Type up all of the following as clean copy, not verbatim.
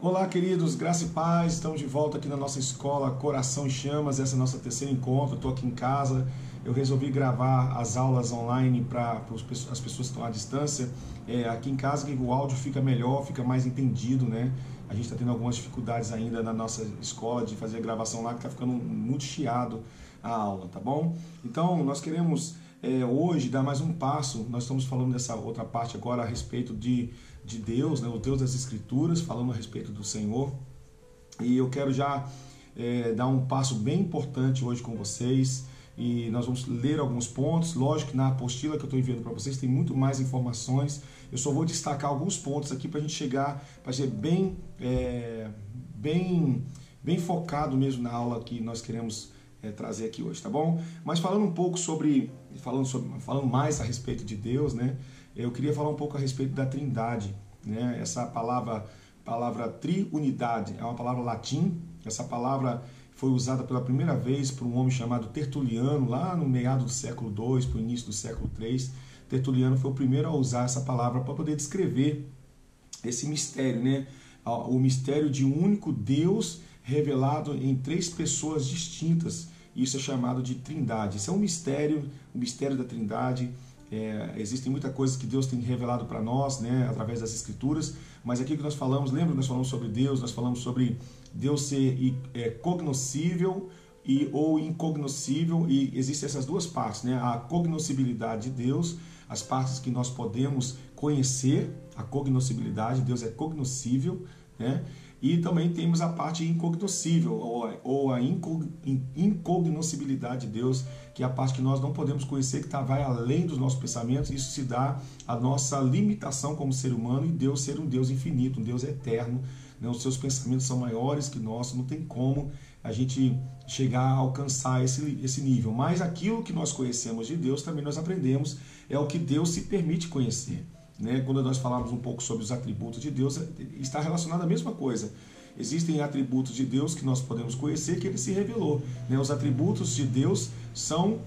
Olá, queridos, graça e paz. Estamos de volta aqui na nossa escola Coração em Chamas. Essa é a nossa terceira encontro. Estou aqui em casa. Eu resolvi gravar as aulas online para as pessoas que estão à distância. Aqui em casa que o áudio fica melhor, fica mais entendido, né? A gente está tendo algumas dificuldades ainda na nossa escola de fazer a gravação lá, que está ficando muito chiado a aula, tá bom? Então, nós queremos hoje dar mais um passo. Nós estamos falando dessa outra parte agora a respeito de Deus, né? O Deus das Escrituras, falando a respeito do Senhor. E eu quero já dar um passo bem importante hoje com vocês. E nós vamos ler alguns pontos. Lógico que na apostila que eu estou enviando para vocês tem muito mais informações. Eu só vou destacar alguns pontos aqui para a gente chegar, para ser bem focado mesmo na aula que nós queremos trazer aqui hoje, tá bom? Mas falando um pouco falando mais a respeito de Deus, né? Eu queria falar um pouco a respeito da Trindade, né? Essa palavra triunidade é uma palavra latim. Essa palavra foi usada pela primeira vez por um homem chamado Tertuliano, lá no meado do século II, para o início do século III. Tertuliano foi o primeiro a usar essa palavra para poder descrever esse mistério, né? O mistério de um único Deus revelado em três pessoas distintas. Isso é chamado de Trindade. Isso é um mistério, o mistério da Trindade. Existem muitas coisas que Deus tem revelado para nós, né, através das Escrituras, mas aqui que nós falamos, lembra que nós falamos sobre Deus, nós falamos sobre Deus ser cognoscível ou incognoscível, e existem essas duas partes, né, a cognoscibilidade de Deus, as partes que nós podemos conhecer, a cognoscibilidade, Deus é cognoscível, né, e também temos a parte incognoscível, ou a incognoscibilidade de Deus, que é a parte que nós não podemos conhecer, que vai além dos nossos pensamentos. Isso se dá à nossa limitação como ser humano, e Deus ser um Deus infinito, um Deus eterno, né? Os seus pensamentos são maiores que nossos, não tem como a gente chegar a alcançar esse nível. Mas aquilo que nós conhecemos de Deus, também nós aprendemos, é o que Deus se permite conhecer. Né? Quando nós falamos um pouco sobre os atributos de Deus, está relacionado à mesma coisa. Existem atributos de Deus que nós podemos conhecer, que Ele se revelou. Né? Os atributos de Deus são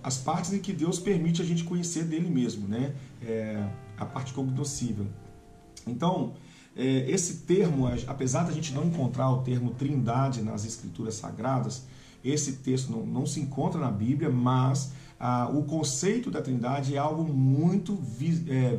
as partes em que Deus permite a gente conhecer dele mesmo, né? A parte cognoscível. Então, esse termo, apesar de a gente não encontrar o termo Trindade nas Escrituras Sagradas, esse texto não se encontra na Bíblia, mas o conceito da Trindade é algo muito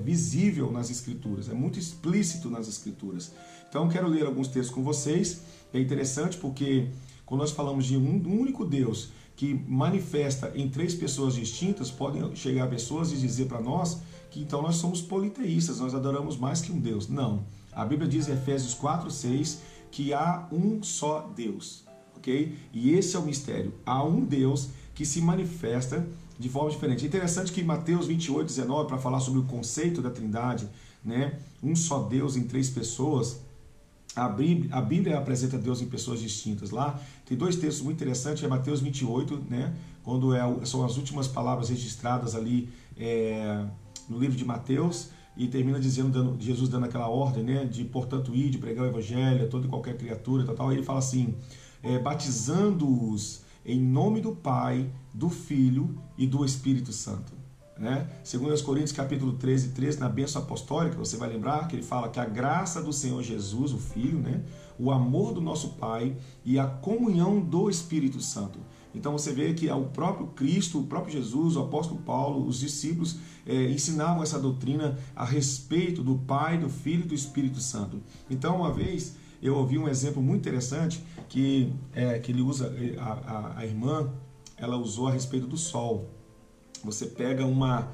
visível nas Escrituras, é muito explícito nas Escrituras. Então eu quero ler alguns textos com vocês. É interessante porque quando nós falamos de um único Deus que manifesta em três pessoas distintas, podem chegar pessoas e dizer para nós que então nós somos politeístas, nós adoramos mais que um Deus. Não, a Bíblia diz em Efésios 4:6 que há um só Deus, ok? E esse é o mistério, há um Deus que se manifesta de forma diferente. É interessante que em Mateus 28:19, para falar sobre o conceito da Trindade, né, um só Deus em três pessoas, a Bíblia apresenta Deus em pessoas distintas. Lá tem dois textos muito interessantes, é Mateus 28, né, quando são as últimas palavras registradas ali no livro de Mateus, e termina dizendo, Jesus dando aquela ordem, né, de portanto ir, de pregar o evangelho a toda e qualquer criatura, tal. Aí ele fala assim, batizando-os em nome do Pai, do Filho e do Espírito Santo. Né? Segundo aos Coríntios capítulo 13, na bênção apostólica, você vai lembrar que ele fala que a graça do Senhor Jesus, o Filho, né? O amor do nosso Pai e a comunhão do Espírito Santo. Então você vê que o próprio Cristo, o próprio Jesus, o apóstolo Paulo, os discípulos ensinavam essa doutrina a respeito do Pai, do Filho e do Espírito Santo. Então uma vez eu ouvi um exemplo muito interessante que ele usa, a irmã, ela usou a respeito do sol. Você pega uma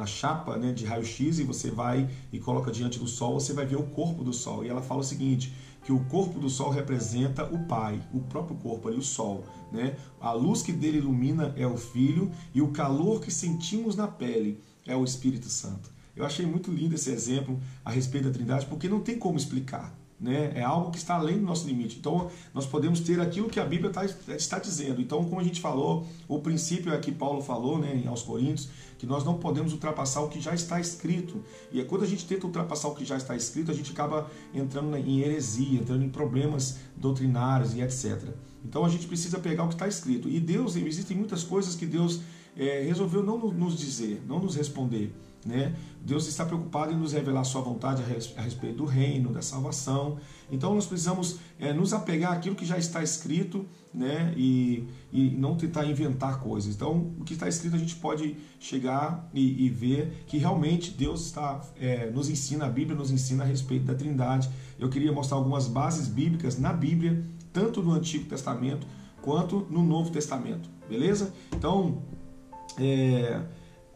chapa, né, de raio-x e você vai e coloca diante do sol, você vai ver o corpo do sol. E ela fala o seguinte, que o corpo do sol representa o Pai, o próprio corpo ali, o sol, né? A luz que dele ilumina é o Filho e o calor que sentimos na pele é o Espírito Santo. Eu achei muito lindo esse exemplo a respeito da Trindade, porque não tem como explicar. Né? É algo que está além do nosso limite. Então nós podemos ter aquilo que a Bíblia está dizendo. Então, como a gente falou, o princípio é que Paulo falou, né, aos Coríntios, que nós não podemos ultrapassar o que já está escrito. E quando a gente tenta ultrapassar o que já está escrito, a gente acaba entrando em heresia, entrando em problemas doutrinários e etc. Então a gente precisa pegar o que está escrito. E Deus, existem muitas coisas que Deus resolveu não nos dizer, não nos responder, né? Deus está preocupado em nos revelar a sua vontade a respeito do reino, da salvação. Então nós precisamos nos apegar àquilo que já está escrito, né? E não tentar inventar coisas. Então o que está escrito a gente pode chegar e ver que realmente Deus nos ensina, a Bíblia nos ensina a respeito da Trindade. Eu queria mostrar algumas bases bíblicas na Bíblia, tanto no Antigo Testamento quanto no Novo Testamento, beleza? Então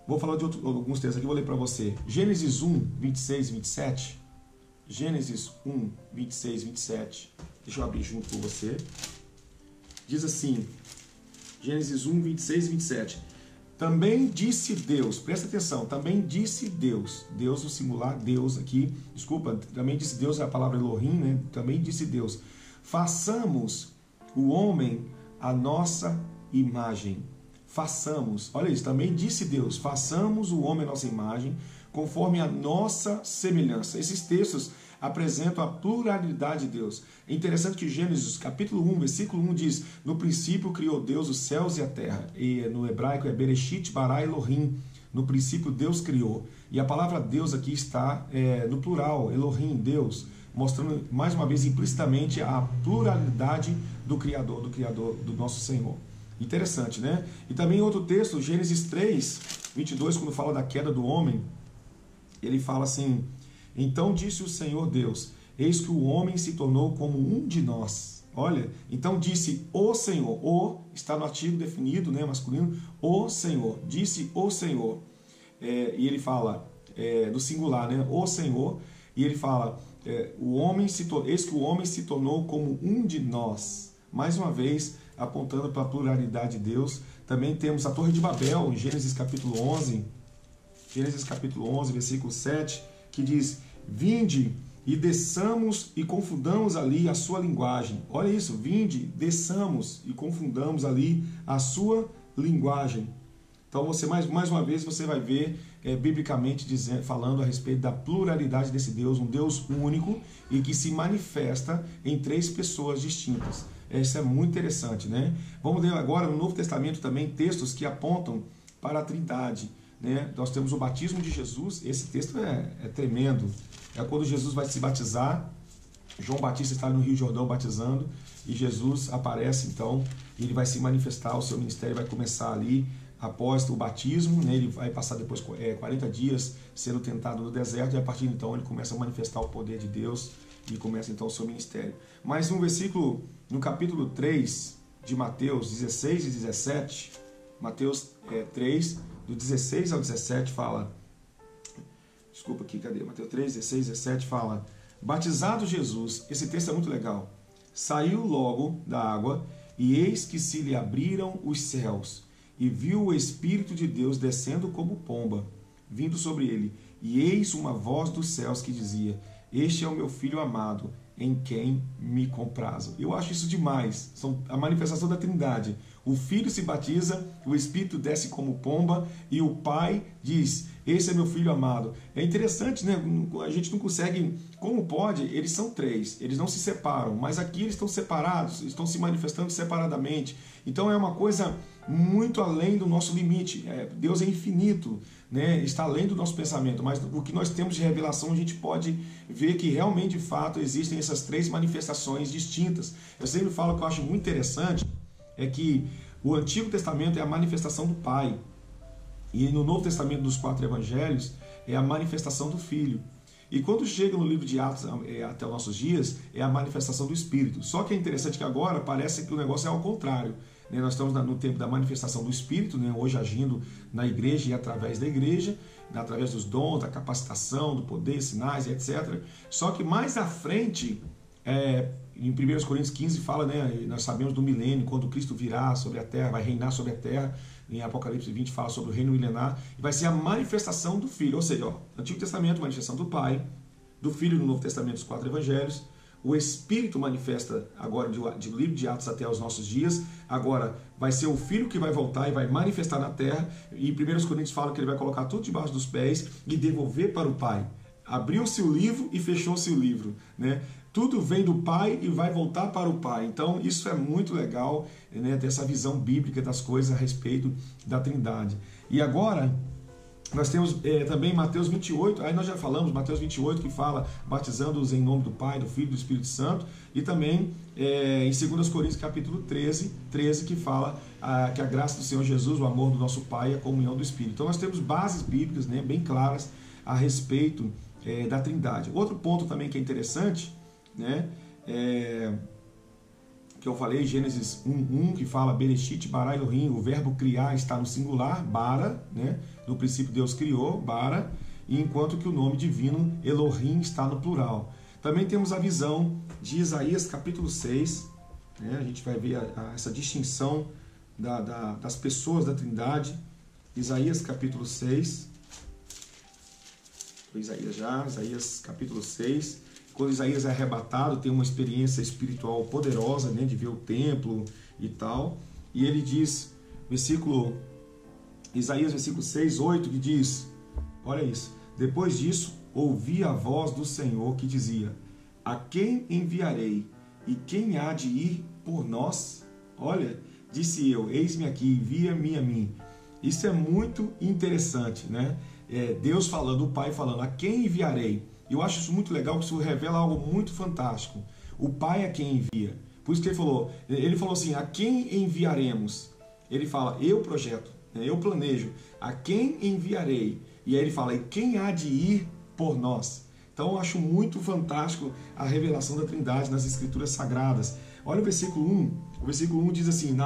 vou falar de alguns textos aqui, vou ler para você. Gênesis 1, 26 e 27. Gênesis 1, 26 e 27. Deixa eu abrir junto com você. Diz assim, Gênesis 1, 26 e 27. Também disse Deus, presta atenção, também disse Deus, Deus no singular, Deus aqui, desculpa, também disse Deus, é a palavra Elohim, né? Também disse Deus, façamos o homem a nossa imagem. Façamos, olha isso, também disse Deus, façamos o homem a nossa imagem, conforme a nossa semelhança. Esses textos apresentam a pluralidade de Deus. É interessante que Gênesis capítulo 1, versículo 1 diz, no princípio criou Deus os céus e a terra. E no hebraico é Bereshit bara Elohim. No princípio Deus criou. E a palavra Deus aqui está no plural, Elohim, Deus, mostrando mais uma vez implicitamente a pluralidade do Criador do nosso Senhor. Interessante, né? E também outro texto, Gênesis 3, 22, quando fala da queda do homem, ele fala assim, então disse o Senhor Deus, eis que o homem se tornou como um de nós. Olha, então disse o Senhor, o está no artigo definido, né, masculino, o Senhor, disse o Senhor. E ele fala, do singular, né, o Senhor, e ele fala, eis que o homem se tornou como um de nós. Mais uma vez, apontando para a pluralidade de Deus. Também temos a Torre de Babel, em Gênesis capítulo 11, versículo 7, que diz, vinde e desçamos e confundamos ali a sua linguagem. Olha isso, vinde, desçamos e confundamos ali a sua linguagem. Então você mais uma vez você vai ver biblicamente falando a respeito da pluralidade desse Deus, um Deus único e que se manifesta em três pessoas distintas. Isso é muito interessante, né? Vamos ler agora no Novo Testamento também textos que apontam para a Trindade, né? Nós temos o batismo de Jesus, esse texto é tremendo. É quando Jesus vai se batizar, João Batista está no Rio Jordão batizando, e Jesus aparece então, e ele vai se manifestar, o seu ministério vai começar ali, após o batismo, né? Ele vai passar depois 40 dias sendo tentado no deserto, e a partir de então ele começa a manifestar o poder de Deus, e começa então o seu ministério. Mas um versículo no capítulo 3 de Mateus 16 e 17, Mateus 3, do 16 ao 17 fala, desculpa aqui, cadê? Mateus 3, 16 e 17 fala, batizado Jesus, esse texto é muito legal, saiu logo da água, e eis que se lhe abriram os céus, e viu o Espírito de Deus descendo como pomba, vindo sobre ele, e eis uma voz dos céus que dizia, este é o meu Filho amado, em quem me comprazo. Eu acho isso demais. São a manifestação da Trindade. O Filho se batiza, o Espírito desce como pomba e o Pai diz, esse é meu Filho amado. É interessante, né? A gente não consegue, como pode, eles são três, eles não se separam, mas aqui eles estão separados, estão se manifestando separadamente. Então é uma coisa muito além do nosso limite. Deus é infinito, né? Está além do nosso pensamento, mas o que nós temos de revelação a gente pode ver que realmente, de fato, existem essas três manifestações distintas. Eu sempre falo que eu acho muito interessante é que o Antigo Testamento é a manifestação do Pai, e no Novo Testamento dos 4 Evangelhos é a manifestação do Filho. E quando chega no livro de Atos até os nossos dias, é a manifestação do Espírito. Só que é interessante que agora parece que o negócio é ao contrário. Nós estamos no tempo da manifestação do Espírito, hoje agindo na igreja e através da igreja, através dos dons, da capacitação, do poder, sinais e etc. Só que mais à frente, em 1 Coríntios 15 fala, nós sabemos do milênio, quando Cristo virá sobre a terra, vai reinar sobre a terra. Em Apocalipse 20 fala sobre o reino milenar, e vai ser a manifestação do Filho, ou seja, Antigo Testamento, manifestação do Pai, do Filho no Novo Testamento, os 4 Evangelhos, o Espírito manifesta agora do livro de Atos até os nossos dias, agora vai ser o Filho que vai voltar e vai manifestar na terra, e em 1 Coríntios fala que ele vai colocar tudo debaixo dos pés e devolver para o Pai. Abriu-se o livro e fechou-se o livro, Tudo vem do Pai e vai voltar para o Pai. Então, isso é muito legal, né, dessa visão bíblica das coisas a respeito da Trindade. E agora, nós temos também Mateus 28, aí nós já falamos, Mateus 28, que fala batizando-os em nome do Pai, do Filho e do Espírito Santo, e também em 2 Coríntios capítulo 13, que fala que a graça do Senhor Jesus, o amor do nosso Pai e a comunhão do Espírito. Então nós temos bases bíblicas, né, bem claras a respeito da Trindade. Outro ponto também que é interessante, né, que eu falei, Gênesis 1:1, que fala Bereshit bara Elohim, o verbo criar está no singular, bara, né? No princípio Deus criou, bara, e enquanto que o nome divino Elohim está no plural. Também temos a visão de Isaías capítulo 6, né? A gente vai ver essa distinção das pessoas da Trindade. Isaías capítulo 6, Isaías capítulo 6, quando Isaías é arrebatado, tem uma experiência espiritual poderosa, né, de ver o templo e tal, e ele diz, Isaías versículo 6, 8, que diz, olha isso, depois disso, ouvi a voz do Senhor que dizia, a quem enviarei e quem há de ir por nós? Olha, disse eu, eis-me aqui, envia-me a mim. Isso é muito interessante, né? Deus falando, o Pai falando, a quem enviarei? Eu acho isso muito legal, porque isso revela algo muito fantástico. O Pai é quem envia. Por isso que ele falou assim, a quem enviaremos? Ele fala, eu projeto, né? Eu planejo, a quem enviarei? E aí ele fala, e quem há de ir por nós? Então eu acho muito fantástico a revelação da Trindade nas Escrituras Sagradas. Olha o versículo 1. O versículo 1 diz assim, no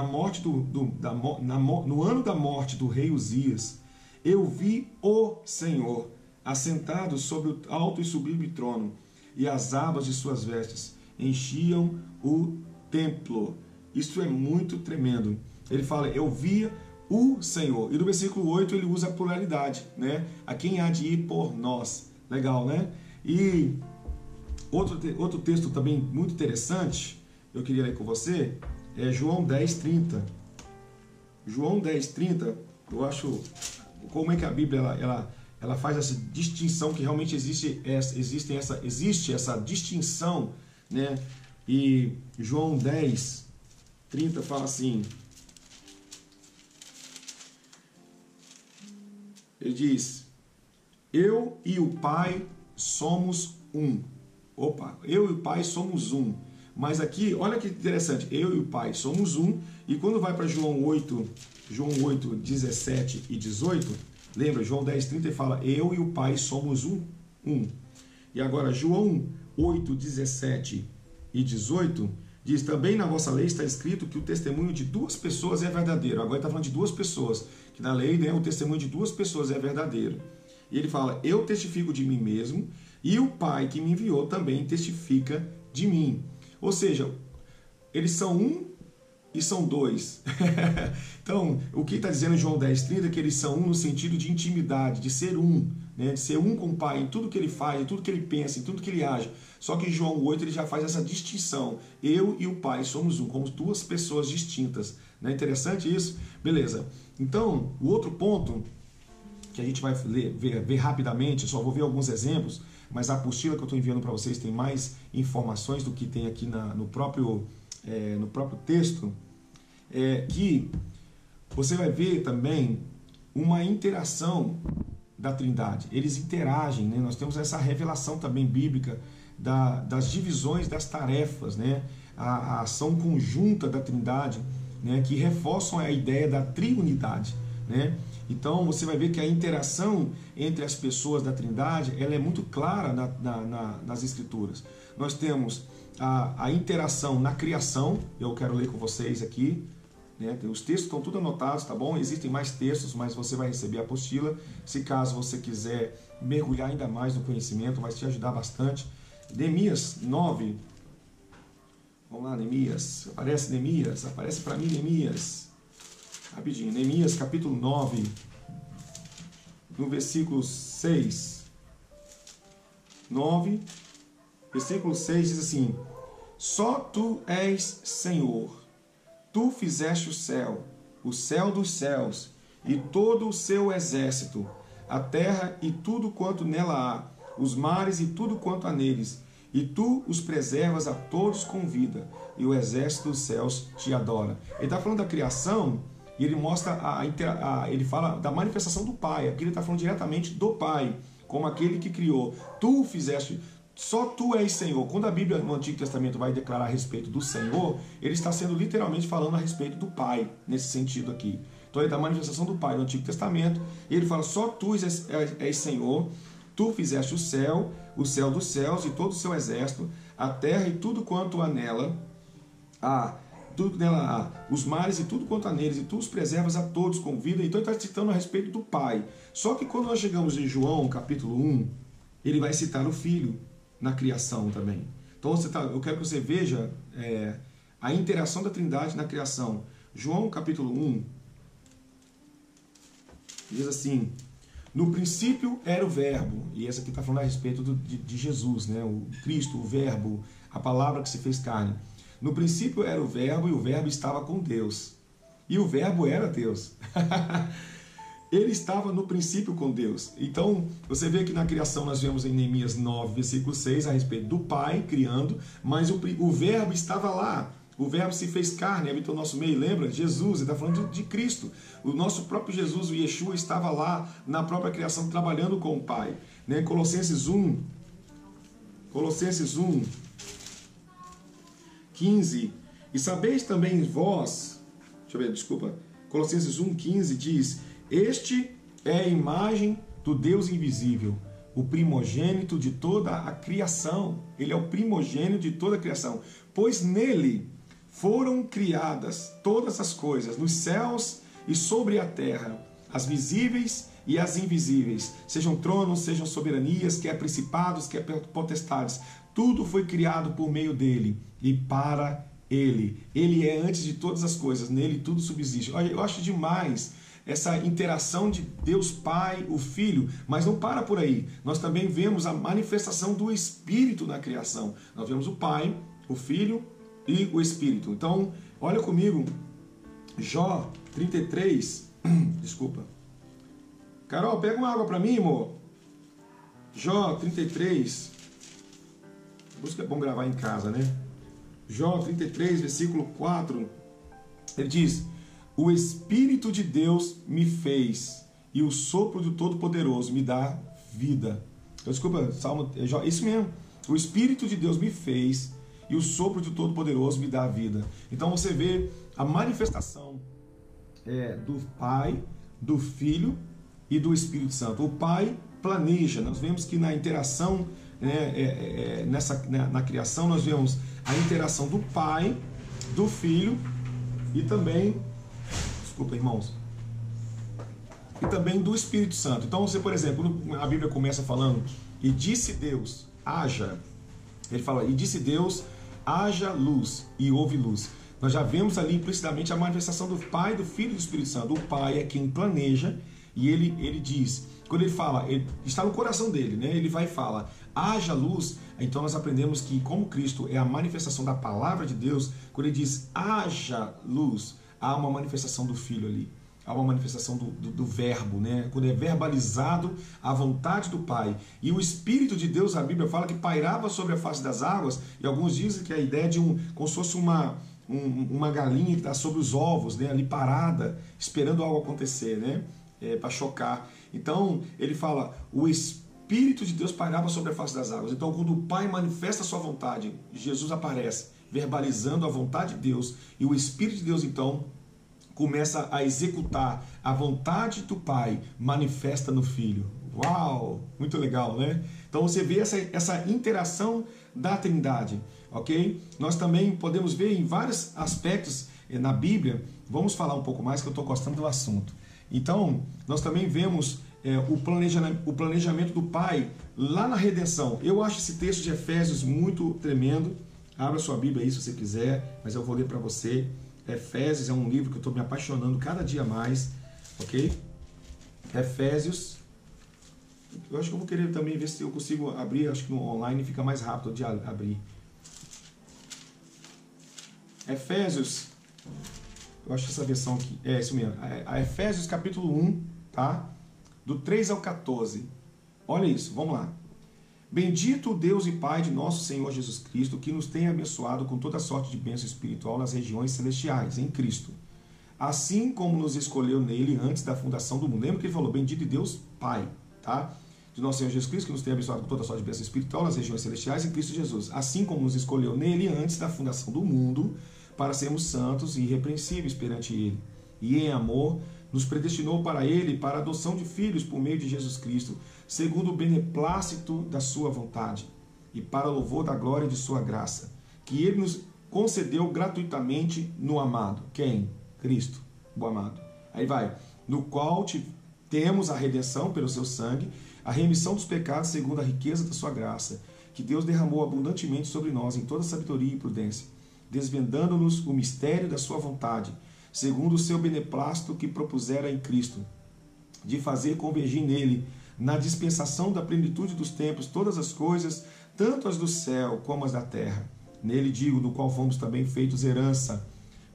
ano da morte do rei Uzias, eu vi o Senhor assentado sobre o alto e sublime trono, e as abas de suas vestes enchiam o templo. Isso é muito tremendo. Ele fala, eu via o Senhor. E no versículo 8 ele usa a pluralidade, né? A quem há de ir por nós. Legal, né? E outro texto também muito interessante, eu queria ler com você, é João 10:30. João 10:30, eu acho, como é que a Bíblia ela faz essa distinção, que realmente existe essa distinção, né? E João 10:30 fala assim, ele diz, eu e o Pai somos um. Opa, eu e o Pai somos um. Mas aqui, olha que interessante, eu e o Pai somos um, e quando vai para João 8:17 e 18, lembra, João 10:30 fala, eu e o Pai somos um. E agora, João 8:17 e 18, diz, também na vossa lei está escrito que o testemunho de duas pessoas é verdadeiro. Agora está falando de duas pessoas, que na lei, né, o testemunho de duas pessoas é verdadeiro. E ele fala, eu testifico de mim mesmo, e o Pai que me enviou também testifica de mim. Ou seja, eles são um e são dois. Então, o que está dizendo em João 10:30 é que eles são um no sentido de intimidade, de ser um, né? De ser um com o Pai em tudo que ele faz, em tudo que ele pensa, em tudo que ele age. Só que em João 8 ele já faz essa distinção. Eu e o Pai somos um, como duas pessoas distintas. Não é interessante isso? Beleza. Então, o outro ponto que a gente vai ver rapidamente, só vou ver alguns exemplos, mas a apostila que eu estou enviando para vocês tem mais informações do que tem aqui no próprio texto, que você vai ver também uma interação da Trindade. Eles interagem, né? Nós temos essa revelação também bíblica das divisões das tarefas, né? A ação conjunta da Trindade, né? Que reforçam a ideia da triunidade, né? Então você vai ver que a interação entre as pessoas da Trindade ela é muito clara nas Escrituras. Nós temos a interação na criação, eu quero ler com vocês aqui, né? Os textos estão tudo anotados, tá bom? Existem mais textos, mas você vai receber a apostila. Se caso você quiser mergulhar ainda mais no conhecimento, vai te ajudar bastante. Neemias 9. Vamos lá, Neemias. Aparece para mim, Neemias. Rapidinho, Neemias capítulo 9, no versículo 6. 9, versículo 6 diz assim: só tu és Senhor, tu fizeste o céu dos céus, e todo o seu exército, a terra e tudo quanto nela há, os mares e tudo quanto há neles, e tu os preservas a todos com vida, e o exército dos céus te adora. Ele está falando da criação, e ele mostra, ele fala da manifestação do Pai. Aqui ele está falando diretamente do Pai, como aquele que criou. Tu fizeste, só tu és Senhor. Quando a Bíblia no Antigo Testamento vai declarar a respeito do Senhor, ele está sendo literalmente falando a respeito do Pai, nesse sentido aqui. Então ele dá a manifestação do Pai no Antigo Testamento, e ele fala, só tu és Senhor, tu fizeste o céu dos céus e todo o seu exército, a terra e tudo quanto há nela, os mares e tudo quanto há neles, e tu os preservas a todos com vida. Então ele está citando a respeito do Pai. Só que quando nós chegamos em João, capítulo 1, ele vai citar o Filho na criação também. Então eu quero que você veja a interação da Trindade na criação. João, capítulo 1, diz assim, no princípio era o Verbo, e essa aqui está falando a respeito de Jesus, né? O Cristo, o Verbo, a palavra que se fez carne. No princípio era o Verbo, e o Verbo estava com Deus. E o Verbo era Deus. Ele estava no princípio com Deus. Então, você vê que na criação nós vemos em Neemias 9, versículo 6, a respeito do Pai criando, mas o Verbo estava lá. O Verbo se fez carne, habitou no nosso meio. Lembra? Jesus, ele está falando de Cristo. O nosso próprio Jesus, o Yeshua, estava lá na própria criação, trabalhando com o Pai. Né? Colossenses 1, 15, e sabeis também vós, Colossenses 1, 15 diz, este é a imagem do Deus invisível, o primogênito de toda a criação. Ele é o primogênito de toda a criação, pois nele foram criadas todas as coisas, nos céus e sobre a terra, as visíveis e as invisíveis, sejam tronos, sejam soberanias, quer principados, quer potestades, tudo foi criado por meio dele e para ele. Ele é antes de todas as coisas, nele tudo subsiste. Olha, eu acho demais essa interação de Deus Pai, o Filho, mas não para por aí. Nós também vemos a manifestação do Espírito na criação. Nós vemos o Pai, o Filho e o Espírito. Então, olha comigo, Jó 33, desculpa. Carol, pega uma água para mim, amor. Jó 33, por isso que é bom gravar em casa, né? Jó 33, versículo 4, ele diz, o Espírito de Deus me fez, e o sopro do Todo-Poderoso me dá vida. Desculpa, Salmo, isso mesmo. O Espírito de Deus me fez, e o sopro do Todo-Poderoso me dá vida. Então você vê a manifestação do Pai, do Filho e do Espírito Santo. O Pai planeja. Nós vemos que na interação, na criação, nós vemos a interação do Pai, do Filho e também, desculpa, irmãos, e também do Espírito Santo. Então você, por exemplo, quando a Bíblia começa falando, e disse Deus, haja, ele fala, e disse Deus, haja luz, e houve luz. Nós já vemos ali implicitamente a manifestação do Pai, do Filho e do Espírito Santo. O Pai é quem planeja, e ele diz, quando ele fala, ele está no coração dele, né? Ele vai e fala, haja luz. Então nós aprendemos que como Cristo é a manifestação da palavra de Deus, quando ele diz haja luz, há uma manifestação do Filho ali, há uma manifestação do Verbo, né? Quando é verbalizado a vontade do Pai. E o Espírito de Deus, a Bíblia fala que pairava sobre a face das águas, e alguns dizem que a ideia de como se fosse uma galinha que está sobre os ovos, né? Ali parada, esperando algo acontecer, né? Para chocar. Então ele fala, o Espírito de Deus pairava sobre a face das águas. Então quando o Pai manifesta a sua vontade, Jesus aparece verbalizando a vontade de Deus, e o Espírito de Deus então começa a executar a vontade do Pai manifesta no Filho. Uau! Muito legal, né? Então você vê essa interação da Trindade, ok? Nós também podemos ver em vários aspectos na Bíblia. Vamos falar um pouco mais, que eu estou gostando do assunto. Então, nós também vemos o planejamento do Pai lá na redenção. Eu acho esse texto de Efésios muito tremendo. Abra sua Bíblia aí se você quiser, mas eu vou ler para você. Efésios é um livro que eu estou me apaixonando cada dia mais, ok? Efésios. Eu acho que eu vou querer também ver se eu consigo abrir, acho que no online fica mais rápido de abrir. Efésios, eu acho que essa versão aqui, é isso mesmo, a Efésios capítulo 1, tá? Do 3 ao 14. Olha isso, vamos lá. Bendito o Deus e Pai de nosso Senhor Jesus Cristo, que nos tem abençoado com toda sorte de bênção espiritual nas regiões celestiais, em Cristo. Assim como nos escolheu nele antes da fundação do mundo. Lembra que ele falou, bendito Deus Pai, tá? De nosso Senhor Jesus Cristo, que nos tem abençoado com toda sorte de bênção espiritual nas regiões celestiais, em Cristo Jesus. Assim como nos escolheu nele antes da fundação do mundo, para sermos santos e irrepreensíveis perante ele. E em amor, nos predestinou para ele, para a adoção de filhos por meio de Jesus Cristo, segundo o beneplácito da sua vontade, e para louvor da glória de sua graça, que ele nos concedeu gratuitamente no amado. Quem? Cristo, o amado. Aí vai, no qual temos a redenção pelo seu sangue, a remissão dos pecados segundo a riqueza da sua graça, que Deus derramou abundantemente sobre nós em toda sabedoria e prudência, desvendando-nos o mistério da sua vontade, segundo o seu beneplácito que propusera em Cristo, de fazer convergir nele, na dispensação da plenitude dos tempos, todas as coisas, tanto as do céu como as da terra. Nele digo, no qual fomos também feitos herança,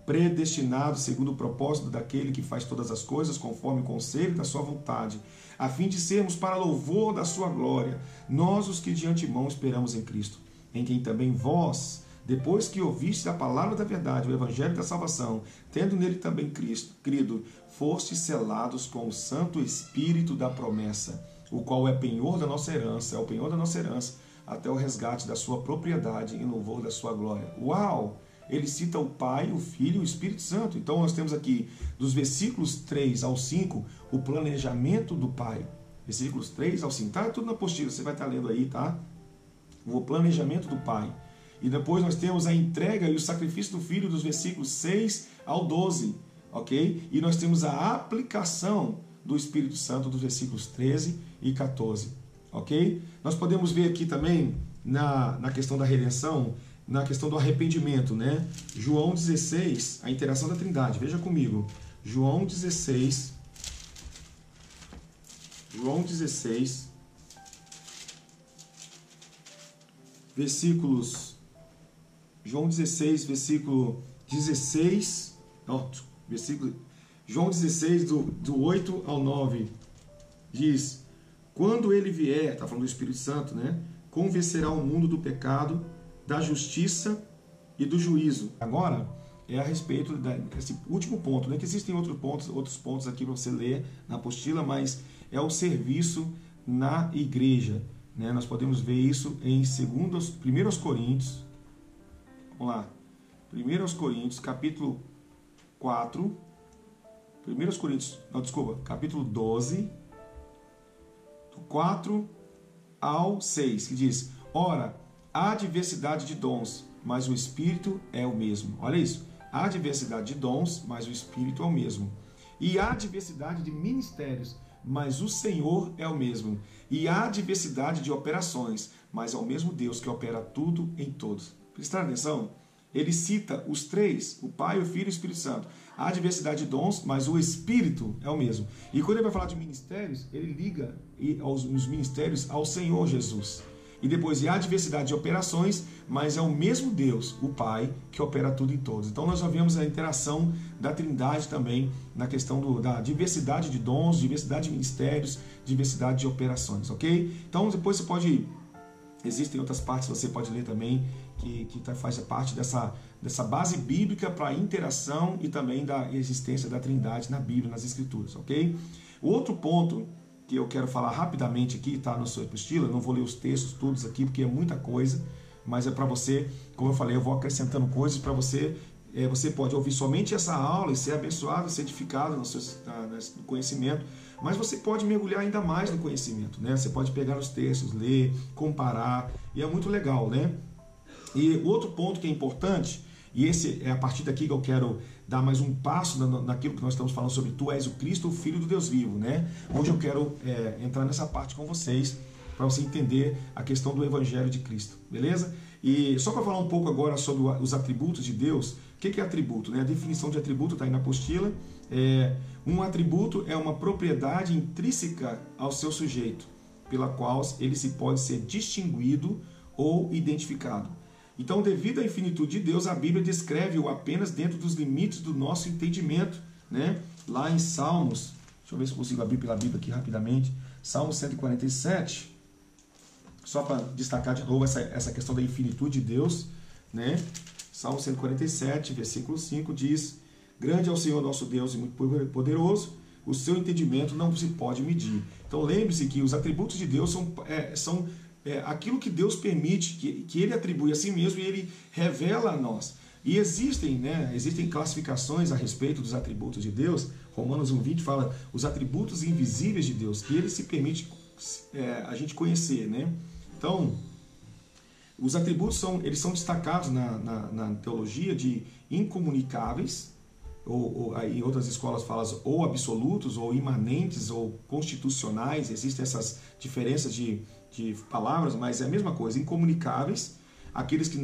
predestinados segundo o propósito daquele que faz todas as coisas conforme o conselho da sua vontade, a fim de sermos para louvor da sua glória, nós os que de antemão esperamos em Cristo, em quem também vós, depois que ouvistes a palavra da verdade, o evangelho da salvação, tendo nele também crido, fostes selados com o Santo Espírito da promessa, o qual é penhor da nossa herança, até o resgate da sua propriedade em louvor da sua glória. Uau! Ele cita o Pai, o Filho e o Espírito Santo. Então nós temos aqui, dos versículos 3 ao 5, o planejamento do Pai. Versículos 3 ao 5. Tá tudo na apostila, você vai estar lendo aí, tá? O planejamento do Pai. E depois nós temos a entrega e o sacrifício do Filho, dos versículos 6 ao 12. Ok? E nós temos a aplicação do Espírito Santo, dos versículos 13 e 14. Ok? Nós podemos ver aqui também, na questão da redenção, na questão do arrependimento, né? João 16, a interação da Trindade. Veja comigo. João 16, versículos... João 16, versículo 16... João 16, do 8 ao 9, diz: quando ele vier, está falando do Espírito Santo, né? Convencerá o mundo do pecado, da justiça e do juízo. Agora é a respeito desse último ponto, né? Que existem outros pontos aqui para você ler na apostila, mas é o serviço na igreja, né? Nós podemos ver isso em 1 Coríntios. Vamos lá. 1 Coríntios, capítulo 4. Capítulo 12, do 4 ao 6, que diz: ora, há diversidade de dons, mas o Espírito é o mesmo. Olha isso. Há diversidade de dons, mas o Espírito é o mesmo. E há diversidade de ministérios, mas o Senhor é o mesmo. E há diversidade de operações, mas é o mesmo Deus que opera tudo em todos. Prestar atenção? Ele cita os três, o Pai, o Filho e o Espírito Santo. Há diversidade de dons, mas o Espírito é o mesmo. E quando ele vai falar de ministérios, ele liga os ministérios ao Senhor Jesus. E depois há diversidade de operações, mas é o mesmo Deus, o Pai, que opera tudo em todos. Então nós já vemos a interação da Trindade também na questão da diversidade de dons, diversidade de ministérios, diversidade de operações, ok? Então depois você pode... Existem outras partes que você pode ler também, que faz parte dessa base bíblica para a interação e também da existência da Trindade na Bíblia, nas Escrituras, ok? O outro ponto que eu quero falar rapidamente aqui, está no seu apostila, não vou ler os textos todos aqui, porque é muita coisa, mas é para você, como eu falei, eu vou acrescentando coisas para você. Você pode ouvir somente essa aula e ser abençoado, ser edificado no conhecimento, mas você pode mergulhar ainda mais no conhecimento, né? Você pode pegar os textos, ler, comparar, e é muito legal, né? E o outro ponto que é importante, e esse é a partir daqui que eu quero dar mais um passo naquilo que nós estamos falando sobre Tu és o Cristo, o Filho do Deus vivo, né? Hoje eu quero entrar nessa parte com vocês, para você entender a questão do Evangelho de Cristo, beleza? E só para falar um pouco agora sobre os atributos de Deus. O que é atributo? Né? A definição de atributo está aí na apostila. Um atributo é uma propriedade intrínseca ao seu sujeito, pela qual ele se pode ser distinguido ou identificado. Então, devido à infinitude de Deus, a Bíblia descreve-o apenas dentro dos limites do nosso entendimento, né? Lá em Salmos, deixa eu ver se consigo abrir pela Bíblia aqui rapidamente, Salmo 147, só para destacar de novo essa questão da infinitude de Deus, né? Salmo 147, versículo 5 diz: grande é o Senhor nosso Deus e muito poderoso, o seu entendimento não se pode medir. Então lembre-se que os atributos de Deus são aquilo que Deus permite, que Ele atribui a si mesmo e Ele revela a nós. E existem classificações a respeito dos atributos de Deus. Romanos 1,20 fala os atributos invisíveis de Deus, que Ele se permite a gente conhecer, né? Então, os atributos eles são destacados na teologia de incomunicáveis, ou em outras escolas falam ou absolutos, ou imanentes, ou constitucionais. Existem essas diferenças de palavras, mas é a mesma coisa. Incomunicáveis, aqueles que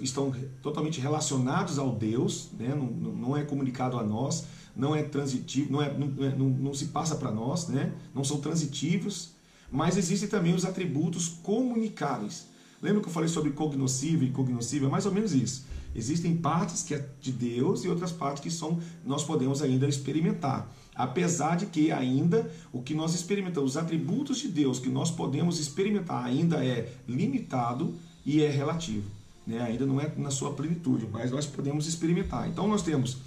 estão totalmente relacionados ao Deus, né? Não é comunicado a nós, não é transitivo, não se passa para nós, né? Não são transitivos, mas existem também os atributos comunicáveis. Lembra que eu falei sobre cognoscível e incognoscível? É mais ou menos isso. Existem partes que é de Deus e outras partes que nós podemos ainda experimentar. Apesar de que ainda o que nós experimentamos, os atributos de Deus que nós podemos experimentar ainda é limitado e é relativo, né? Ainda não é na sua plenitude, mas nós podemos experimentar. Então nós temos,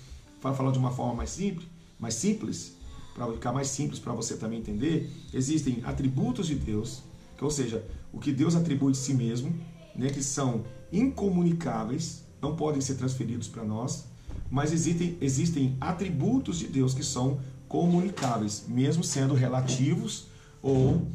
para falar de uma forma mais simples, para ficar mais simples para você também entender, existem atributos de Deus, ou seja, o que Deus atribui de si mesmo, né, que são incomunicáveis, não podem ser transferidos para nós, mas existem atributos de Deus que são comunicáveis, mesmo sendo relativos ou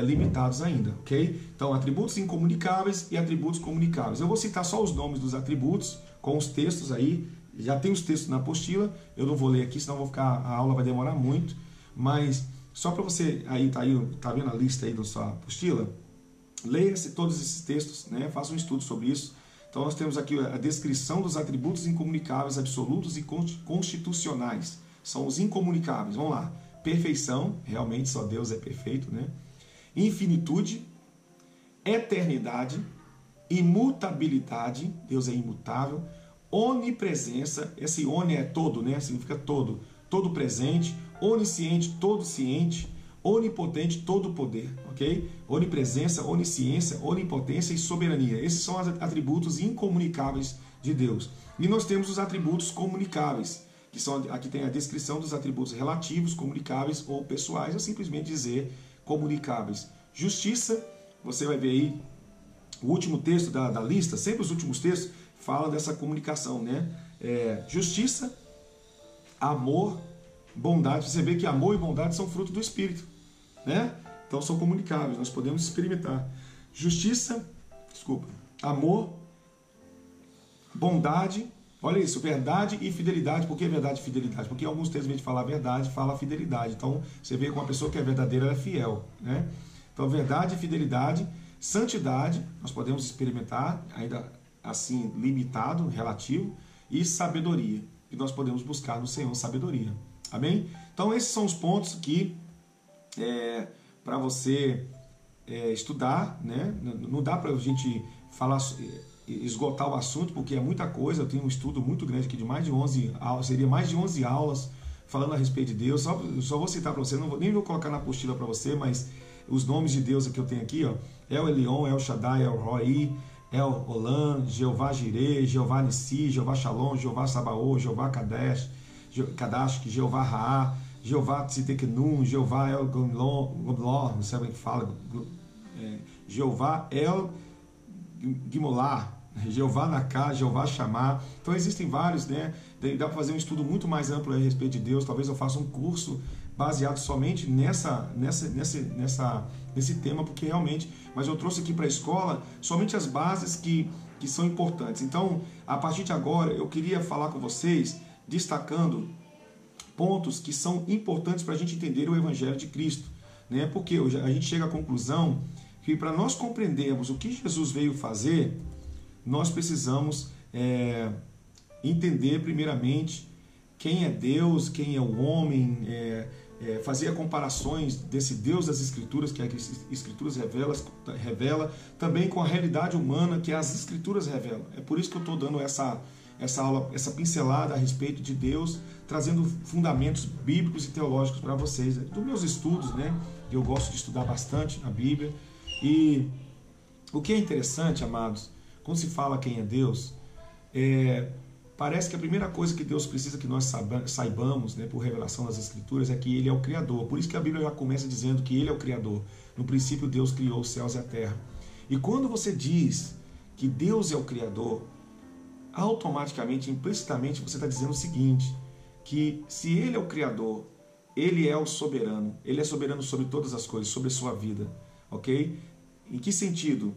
limitados ainda, ok? Então, atributos incomunicáveis e atributos comunicáveis. Eu vou citar só os nomes dos atributos com os textos aí. Já tem os textos na apostila, eu não vou ler aqui, senão a aula vai demorar muito, mas só para você tá vendo a lista aí da sua apostila? Leia todos esses textos, né? Faça um estudo sobre isso. Então nós temos aqui a descrição dos atributos incomunicáveis, absolutos e constitucionais. São os incomunicáveis. Vamos lá. Perfeição, realmente só Deus é perfeito, né? Infinitude, eternidade, imutabilidade, Deus é imutável, onipresença, esse oni é todo, né? Significa todo, todo presente, onisciente, todo ciente, onipotente, todo poder, ok? Onipresença, onisciência, onipotência e soberania. Esses são os atributos incomunicáveis de Deus. E nós temos os atributos comunicáveis, que são, aqui tem a descrição dos atributos relativos, comunicáveis ou pessoais, ou simplesmente dizer comunicáveis. Justiça, você vai ver aí o último texto da lista, sempre os últimos textos falam dessa comunicação, né? Justiça, amor, bondade. Você vê que amor e bondade são fruto do Espírito, né? Então são comunicáveis, nós podemos experimentar. Justiça, amor, bondade, olha isso, verdade e fidelidade. Por que verdade e fidelidade? Porque em alguns textos, em vez de falar verdade, fala fidelidade. Então você vê que uma pessoa que é verdadeira, ela é fiel, né? Então verdade e fidelidade. Santidade, nós podemos experimentar, ainda assim limitado, relativo. E sabedoria, que nós podemos buscar no Senhor sabedoria. Amém? Então esses são os pontos que para você estudar, né? Não dá para a gente falar, esgotar o assunto, porque é muita coisa. Eu tenho um estudo muito grande aqui de mais de 11 aulas, seria mais de 11 aulas falando a respeito de Deus. Só vou citar para você, nem vou colocar na apostila para você, mas os nomes de Deus que eu tenho aqui, ó, El Elyon, El Shaddai, El Roi, El Olam, Jeová Jireh, Jeová Nissi, Jeová Shalom, Jeová Sabaoth, Jeová Kadesh, Jeová Raá, Jeová Tzidkenu, Jeová El Gomlor, não sei como é que fala, Jeová El Gimolar, Jeová Naká, Jeová Shammah. Então existem vários, né? Dá para fazer um estudo muito mais amplo a respeito de Deus. Talvez eu faça um curso baseado somente nesse tema, porque realmente, mas eu trouxe aqui para a escola somente as bases que são importantes. Então, a partir de agora, eu queria falar com vocês, destacando pontos que são importantes para a gente entender o Evangelho de Cristo, né? Porque a gente chega à conclusão que para nós compreendermos o que Jesus veio fazer, nós precisamos entender primeiramente quem é Deus, quem é o homem, fazer comparações desse Deus das Escrituras, que as Escrituras revela, também com a realidade humana que as Escrituras revelam. É por isso que eu estou dando essa aula, essa pincelada a respeito de Deus, trazendo fundamentos bíblicos e teológicos para vocês, dos meus estudos, né? Eu gosto de estudar bastante a Bíblia, e O que é interessante, amados, quando se fala quem é Deus, parece que a primeira coisa que Deus precisa que nós saibamos, né, por revelação das Escrituras, é que Ele é o Criador. Por isso que a Bíblia já começa dizendo que Ele é o Criador. No princípio, Deus criou os céus e a terra. E quando você diz que Deus é o Criador, automaticamente, implicitamente, você está dizendo o seguinte, que se Ele é o Criador, Ele é o soberano. Ele é soberano sobre todas as coisas, sobre a sua vida. Ok? Em que sentido?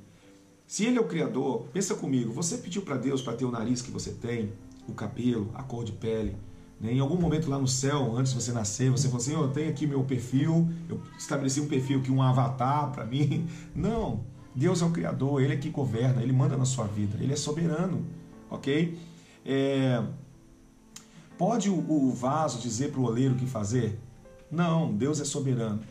Se Ele é o Criador, pensa comigo, você pediu para Deus para ter o nariz que você tem, o cabelo, a cor de pele, né? Em algum momento lá no céu, antes de você nascer, você falou assim, eu tenho aqui meu perfil, eu estabeleci um perfil aqui, um avatar para mim. Não, Deus é o Criador, Ele é que governa, Ele manda na sua vida, Ele é soberano, ok? Pode o vaso dizer para o oleiro o que fazer? Não, Deus é soberano.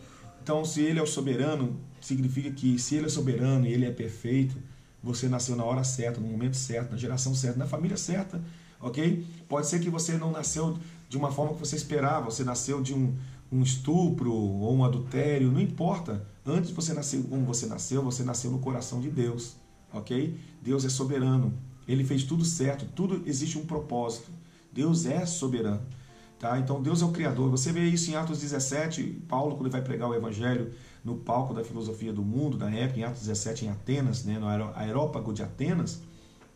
Então, se Ele é o soberano, significa que se Ele é soberano e Ele é perfeito, você nasceu na hora certa, no momento certo, na geração certa, na família certa, ok? Pode ser que você não nasceu de uma forma que você esperava, você nasceu de um estupro ou um adultério, não importa. Antes de você nascer como você nasceu no coração de Deus, ok? Deus é soberano, Ele fez tudo certo, tudo existe um propósito. Deus é soberano. Tá? Então Deus é o Criador. Você vê isso em Atos 17, Paulo, quando ele vai pregar o Evangelho no palco da filosofia do mundo, na época, em Atos 17, em Atenas, né, no Aerópago de Atenas,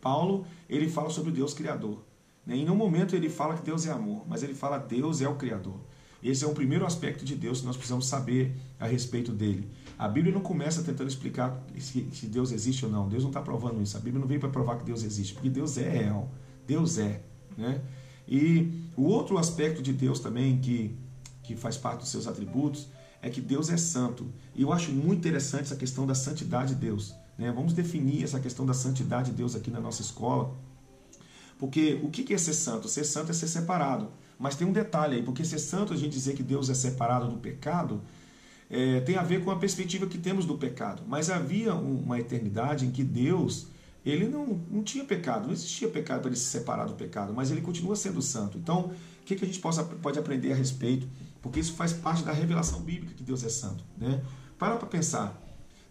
Paulo ele fala sobre o Deus Criador. Né? Em nenhum momento ele fala que Deus é amor, mas ele fala que Deus é o Criador. Esse é o primeiro aspecto de Deus que nós precisamos saber a respeito dele. A Bíblia não começa tentando explicar se Deus existe ou não. Deus não está provando isso. A Bíblia não veio para provar que Deus existe, porque Deus é real. Deus é. Né? E o outro aspecto de Deus também que faz parte dos seus atributos é que Deus é santo. E eu acho muito interessante essa questão da santidade de Deus. Né? Vamos definir essa questão da santidade de Deus aqui na nossa escola. Porque o que é ser santo? Ser santo é ser separado. Mas tem um detalhe aí, porque ser santo, a gente dizer que Deus é separado do pecado, tem a ver com a perspectiva que temos do pecado. Mas havia uma eternidade em que Deus, ele não tinha pecado, não existia pecado para ele se separar do pecado, mas ele continua sendo santo. Então, o que a gente pode aprender a respeito? Porque isso faz parte da revelação bíblica que Deus é santo. Né? Para pensar.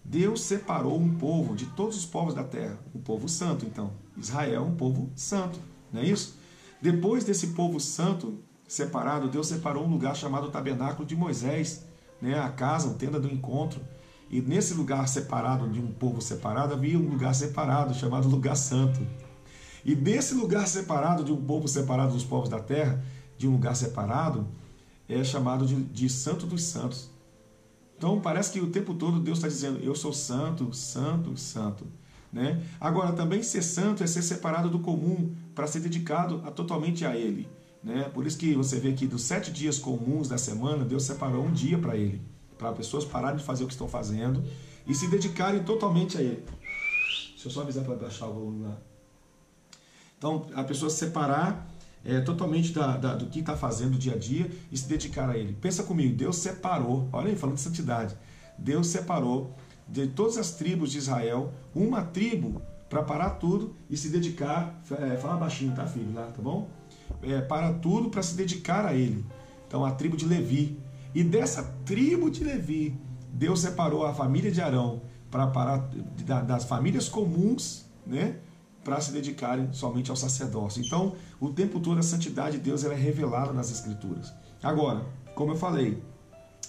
Deus separou um povo de todos os povos da terra, um povo santo, então. Israel é um povo santo, não é isso? Depois desse povo santo separado, Deus separou um lugar chamado Tabernáculo de Moisés, né? A casa, a tenda do encontro. E nesse lugar separado, de um povo separado, havia um lugar separado, chamado lugar santo. E desse lugar separado, de um povo separado dos povos da terra, de um lugar separado, é chamado de Santo dos Santos. Então parece que o tempo todo Deus está dizendo, eu sou santo, santo, santo. Né? Agora, também ser santo é ser separado do comum para ser dedicado totalmente a Ele. Né? Por isso que você vê que dos 7 dias comuns da semana, Deus separou um dia para Ele, para pessoas pararem de fazer o que estão fazendo e se dedicarem totalmente a Ele. Deixa eu só avisar para baixar o volume lá. Então, a pessoa se separar totalmente do que está fazendo dia a dia e se dedicar a Ele. Pensa comigo, Deus separou, olha aí, falando de santidade, Deus separou de todas as tribos de Israel uma tribo para parar tudo e se dedicar, fala baixinho, tá filho, lá, tá bom? Para tudo para se dedicar a Ele. Então a tribo de Levi. E dessa tribo de Levi, Deus separou a família de Arão para parar das famílias comuns, né? Para se dedicarem somente ao sacerdócio. Então, o tempo todo a santidade de Deus ela é revelada nas Escrituras. Agora, como eu falei,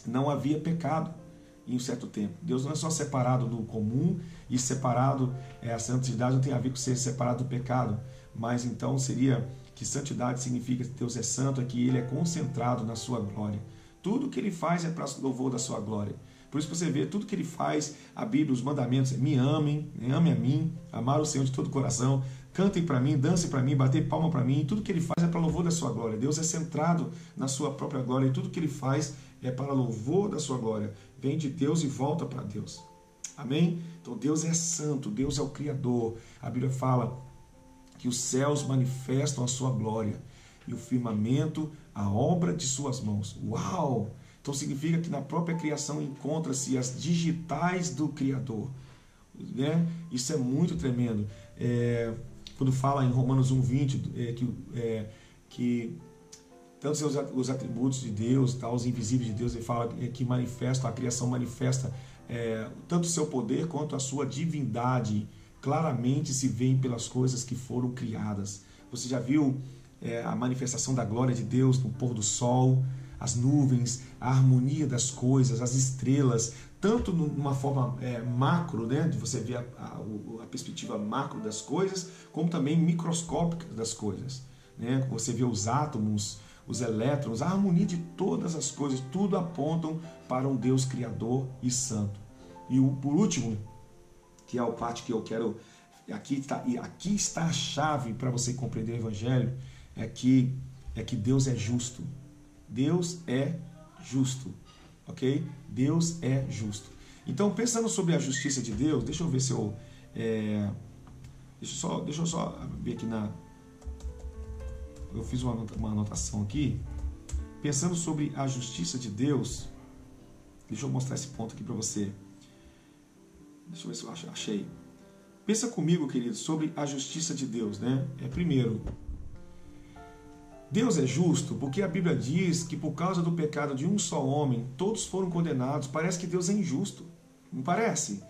não havia pecado em um certo tempo. Deus não é só separado do comum e separado, a santidade não tem a ver com ser separado do pecado, mas então seria que santidade significa que Deus é santo, é que Ele é concentrado na sua glória. Tudo que Ele faz é para louvor da sua glória. Por isso você vê, tudo que Ele faz, a Bíblia, os mandamentos, me amem, ame a mim, amar o Senhor de todo o coração, cantem para mim, dancem para mim, bater palma para mim, tudo que Ele faz é para louvor da sua glória. Deus é centrado na sua própria glória e tudo que Ele faz é para louvor da sua glória. Vem de Deus e volta para Deus. Amém? Então Deus é santo, Deus é o Criador. A Bíblia fala que os céus manifestam a sua glória e o firmamento a obra de suas mãos. Uau! Então significa que na própria criação encontra-se as digitais do Criador. Né? Isso é muito tremendo. Quando fala em Romanos 1,20 que tantos os atributos de Deus, os invisíveis de Deus, ele fala que manifesta, a criação manifesta tanto o seu poder quanto a sua divindade claramente se veem pelas coisas que foram criadas. Você já viu a manifestação da glória de Deus no pôr do sol, as nuvens, a harmonia das coisas, as estrelas, tanto numa forma macro, né, de você ver a perspectiva macro das coisas, como também microscópica das coisas, né? Você vê os átomos, os elétrons, a harmonia de todas as coisas, tudo apontam para um Deus criador e santo. E por último, que é a parte que eu quero, aqui está a chave para você compreender o Evangelho, é que Deus é justo. Deus é justo, ok? Deus é justo. Então, pensando sobre a justiça de Deus, deixa eu ver se eu... Deixa eu só ver aqui eu fiz uma anotação aqui. Pensando sobre a justiça de Deus, deixa eu mostrar esse ponto aqui para você. Deixa eu ver se eu achei. Pensa comigo, querido, sobre a justiça de Deus, né? Primeiro, Deus é justo porque a Bíblia diz que por causa do pecado de um só homem, todos foram condenados. Parece que Deus é injusto, não parece?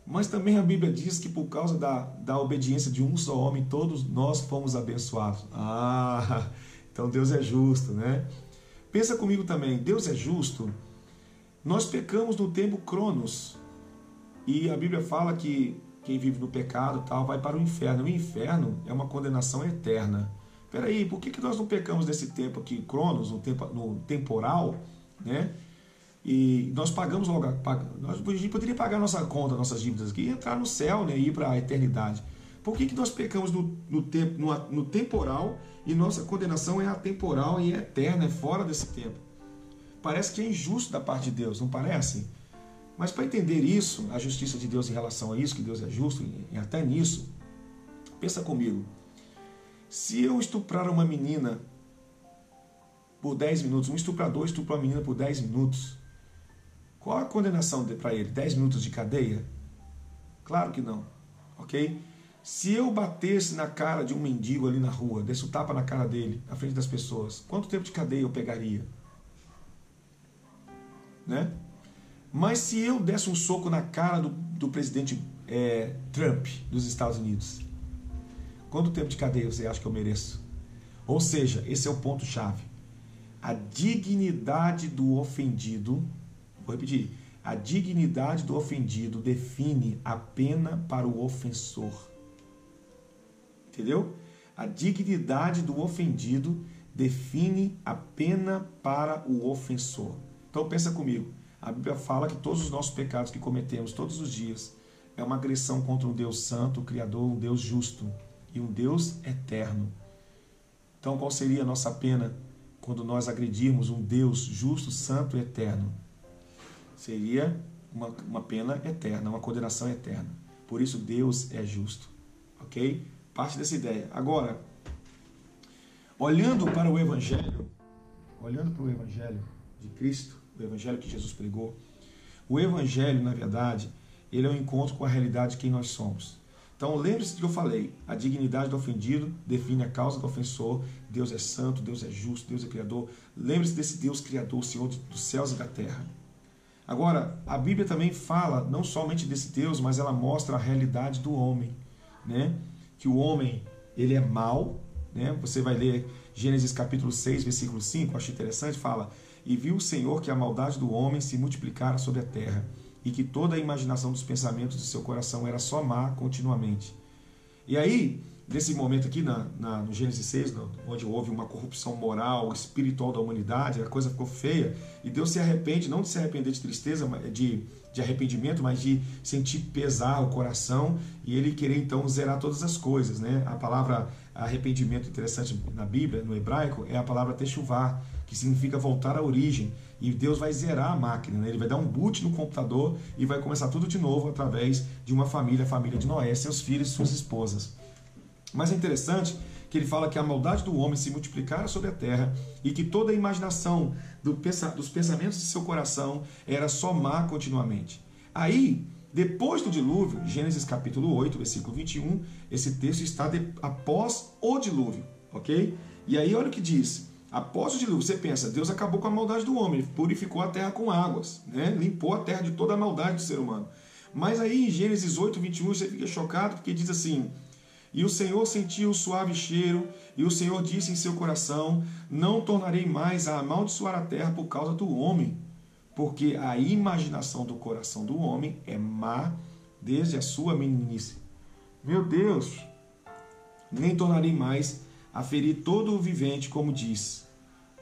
Mas também a Bíblia diz que por causa da obediência de um só homem, todos nós fomos abençoados. Então Deus é justo, né? Pensa comigo também, Deus é justo. Nós pecamos no tempo Cronos. E a Bíblia fala que quem vive no pecado tal, vai para o inferno. O inferno é uma condenação eterna. Peraí, por que nós não pecamos nesse tempo aqui, Cronos, no temporal, né? E nós pagamos logo, a gente poderia pagar nossa conta, nossas dívidas aqui e entrar no céu, né, e ir para a eternidade. Por que nós pecamos no temporal e nossa condenação é atemporal e é eterna, é fora desse tempo? Parece que é injusto da parte de Deus, não parece? Mas para entender isso, a justiça de Deus em relação a isso, que Deus é justo, e até nisso, pensa comigo. Se eu estuprar uma menina por 10 minutos, um estuprador estupra uma menina por 10 minutos, qual a condenação para ele? 10 minutos de cadeia? Claro que não, ok? Se eu batesse na cara de um mendigo ali na rua, desse um tapa na cara dele, na frente das pessoas, quanto tempo de cadeia eu pegaria? Né? Mas se eu desse um soco na cara do presidente Trump dos Estados Unidos, quanto tempo de cadeia você acha que eu mereço? Ou seja, esse é o ponto-chave. A dignidade do ofendido, vou repetir, a dignidade do ofendido define a pena para o ofensor. Entendeu? A dignidade do ofendido define a pena para o ofensor. Então pensa comigo. A Bíblia fala que todos os nossos pecados que cometemos todos os dias é uma agressão contra um Deus santo, um Criador, um Deus justo e um Deus eterno. Então qual seria a nossa pena quando nós agredirmos um Deus justo, santo e eterno? Seria uma pena eterna, uma condenação eterna. Por isso Deus é justo. Ok? Parte dessa ideia. Agora, olhando para o Evangelho de Cristo, o Evangelho que Jesus pregou, o Evangelho, na verdade, ele é um encontro com a realidade de quem nós somos. Então, lembre-se do que eu falei. A dignidade do ofendido define a causa do ofensor. Deus é santo, Deus é justo, Deus é criador. Lembre-se desse Deus criador, Senhor dos céus e da terra. Agora, a Bíblia também fala não somente desse Deus, mas ela mostra a realidade do homem, né? Que o homem, ele é mau, né? Você vai ler Gênesis capítulo 6, versículo 5, acho interessante, fala: "E viu o Senhor que a maldade do homem se multiplicara sobre a terra, e que toda a imaginação dos pensamentos do seu coração era só má continuamente." E aí, nesse momento aqui, no Gênesis 6, onde houve uma corrupção moral, espiritual da humanidade, a coisa ficou feia, e Deus se arrepende, não de se arrepender de tristeza, de arrependimento, mas de sentir pesar o coração, e ele querer então zerar todas as coisas, né? A palavra arrependimento, interessante na Bíblia, no hebraico, é a palavra techuvá, que significa voltar à origem. E Deus vai zerar a máquina, né? Ele vai dar um boot no computador e vai começar tudo de novo através de uma família, a família de Noé, seus filhos e suas esposas. Mas é interessante que ele fala que a maldade do homem se multiplicara sobre a terra e que toda a imaginação dos pensamentos de seu coração era só má continuamente. Aí, depois do dilúvio, Gênesis capítulo 8, versículo 21, esse texto está após o dilúvio, ok? E aí olha o que diz: Após o dilúvio, você pensa, Deus acabou com a maldade do homem, purificou a terra com águas, né? Limpou a terra de toda a maldade do ser humano. Mas aí em Gênesis 8, 21, você fica chocado, porque diz assim: e o Senhor sentiu o suave cheiro, e o Senhor disse em seu coração: não tornarei mais a amaldiçoar a terra por causa do homem, porque a imaginação do coração do homem é má desde a sua meninice. Meu Deus! Nem tornarei mais a ferir todo o vivente, como diz.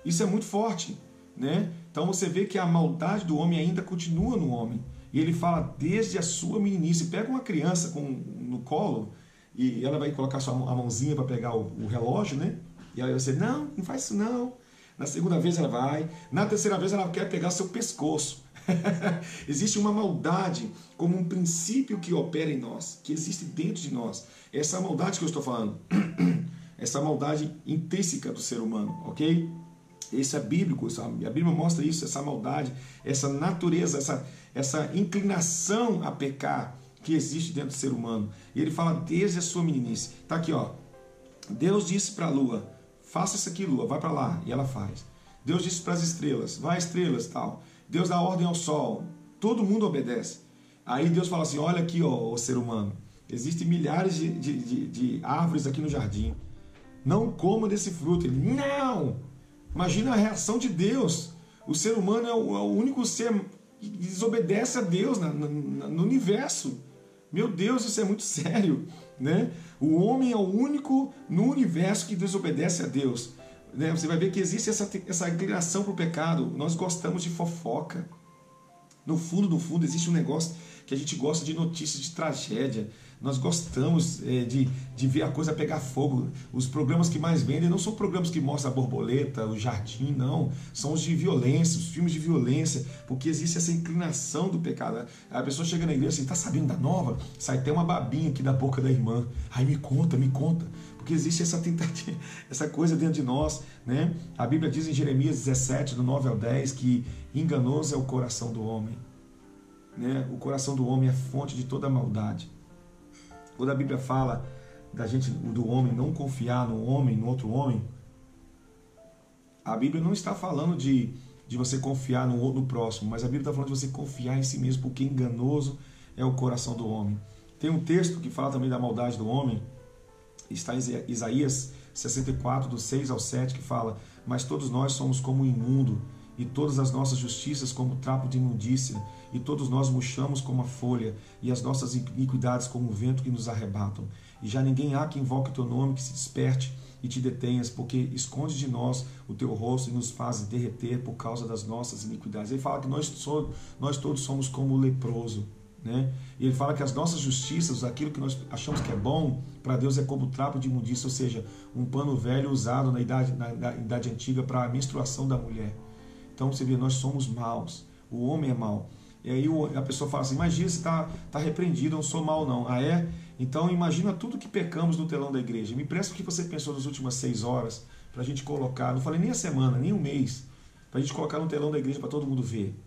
Isso é muito forte, né? Então você vê que a maldade do homem ainda continua no homem. E ele fala desde a sua meninice. Pega uma criança no colo e ela vai colocar a mãozinha para pegar o relógio, né? E aí você, não faz isso não. Na segunda vez ela vai. Na terceira vez ela quer pegar seu pescoço. Existe uma maldade como um princípio que opera em nós, que existe dentro de nós. Essa maldade que eu estou falando, essa maldade intrínseca do ser humano, ok? Isso é bíblico, a Bíblia mostra isso, essa maldade, essa natureza, essa inclinação a pecar que existe dentro do ser humano. E ele fala desde a sua meninice. Está aqui, ó. Deus disse para a lua: faça isso aqui, lua, vai para lá. E ela faz. Deus disse para as estrelas: vai, estrelas, tal. Deus dá ordem ao sol. Todo mundo obedece. Aí Deus fala assim: olha aqui, ó, o ser humano. Existem milhares de árvores aqui no jardim. Não coma desse fruto. Ele, não! Imagina a reação de Deus. O ser humano é o único ser que desobedece a Deus no universo. Meu Deus, isso é muito sério, né? O homem é o único no universo que desobedece a Deus, né? Você vai ver que existe essa inclinação para o pecado. Nós gostamos de fofoca. No fundo, existe um negócio que a gente gosta de notícias de tragédia. Nós gostamos de ver a coisa pegar fogo. Os programas que mais vendem não são programas que mostram a borboleta, o jardim, não. São os de violência, os filmes de violência, porque existe essa inclinação do pecado. A pessoa chega na igreja assim: tá sabendo da nova? Sai até uma babinha aqui da boca da irmã. Aí me conta. Porque existe essa tentativa, essa coisa dentro de nós, né? A Bíblia diz em Jeremias 17, do 9 ao 10, que enganoso é o coração do homem, né? O coração do homem é fonte de toda a maldade. Quando a Bíblia fala do homem não confiar no outro homem, a Bíblia não está falando de você confiar no próximo, mas a Bíblia está falando de você confiar em si mesmo, porque enganoso é o coração do homem. Tem um texto que fala também da maldade do homem, está em Isaías 64, do 6 ao 7, que fala: mas todos nós somos como o imundo, e todas as nossas justiças como trapo de imundícia, e todos nós murchamos como a folha, e as nossas iniquidades como o vento que nos arrebatam. E já ninguém há que invoque o teu nome, que se desperte e te detenhas, porque esconde de nós o teu rosto e nos faz derreter por causa das nossas iniquidades. Ele fala que nós todos somos como o leproso, né? E ele fala que as nossas justiças, aquilo que nós achamos que é bom, para Deus é como trapo de imundícia, ou seja, um pano velho usado na idade antiga para a menstruação da mulher. Então você vê, nós somos maus, o homem é mau. E aí a pessoa fala assim: imagina, você está repreendido, eu não sou mau não. Ah é? Então imagina tudo que pecamos no telão da igreja. Me presta o que você pensou nas últimas 6 horas, para a gente colocar, não falei nem a semana, nem um mês, para a gente colocar no telão da igreja para todo mundo ver.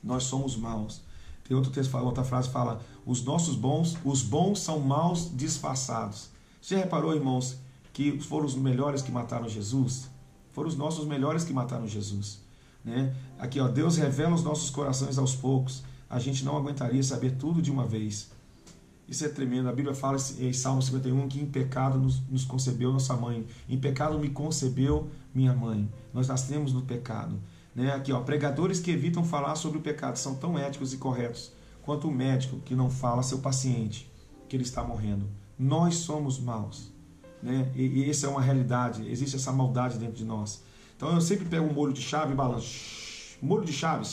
Nós somos maus. Tem outra frase que fala: os bons são maus disfarçados. Você já reparou, irmãos, que foram os melhores que mataram Jesus? Foram os nossos melhores que mataram Jesus, né? Aqui, ó, Deus revela os nossos corações aos poucos. A gente não aguentaria saber tudo de uma vez. Isso é tremendo. A Bíblia fala em Salmo 51 que em pecado nos concebeu nossa mãe. Em pecado me concebeu minha mãe. Nós nascemos no pecado, né? Aqui, ó, pregadores que evitam falar sobre o pecado são tão éticos e corretos quanto o médico que não fala a seu paciente que ele está morrendo. Nós somos maus, né? E essa é uma realidade. Existe essa maldade dentro de nós. Então eu sempre pego um molho de chave e balanço. Molho de chave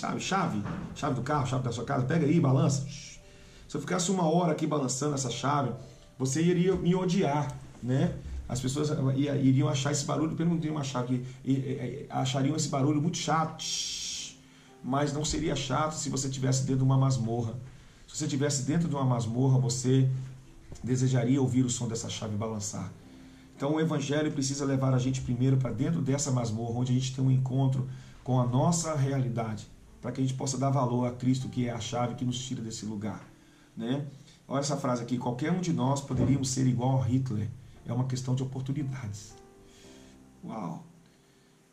do carro, chave da sua casa, pega aí e balança. Se eu ficasse 1 hora aqui balançando essa chave, você iria me odiar, né? As pessoas iriam achar esse barulho, pelo menos iriam achar que achariam esse barulho muito chato, mas não seria chato se você estivesse dentro de uma masmorra. Se você estivesse dentro de uma masmorra, você desejaria ouvir o som dessa chave balançar. Então o Evangelho precisa levar a gente primeiro para dentro dessa masmorra, onde a gente tem um encontro com a nossa realidade, para que a gente possa dar valor a Cristo, que é a chave que nos tira desse lugar, né? Olha essa frase aqui: qualquer um de nós poderíamos ser igual a Hitler. É uma questão de oportunidades. Uau!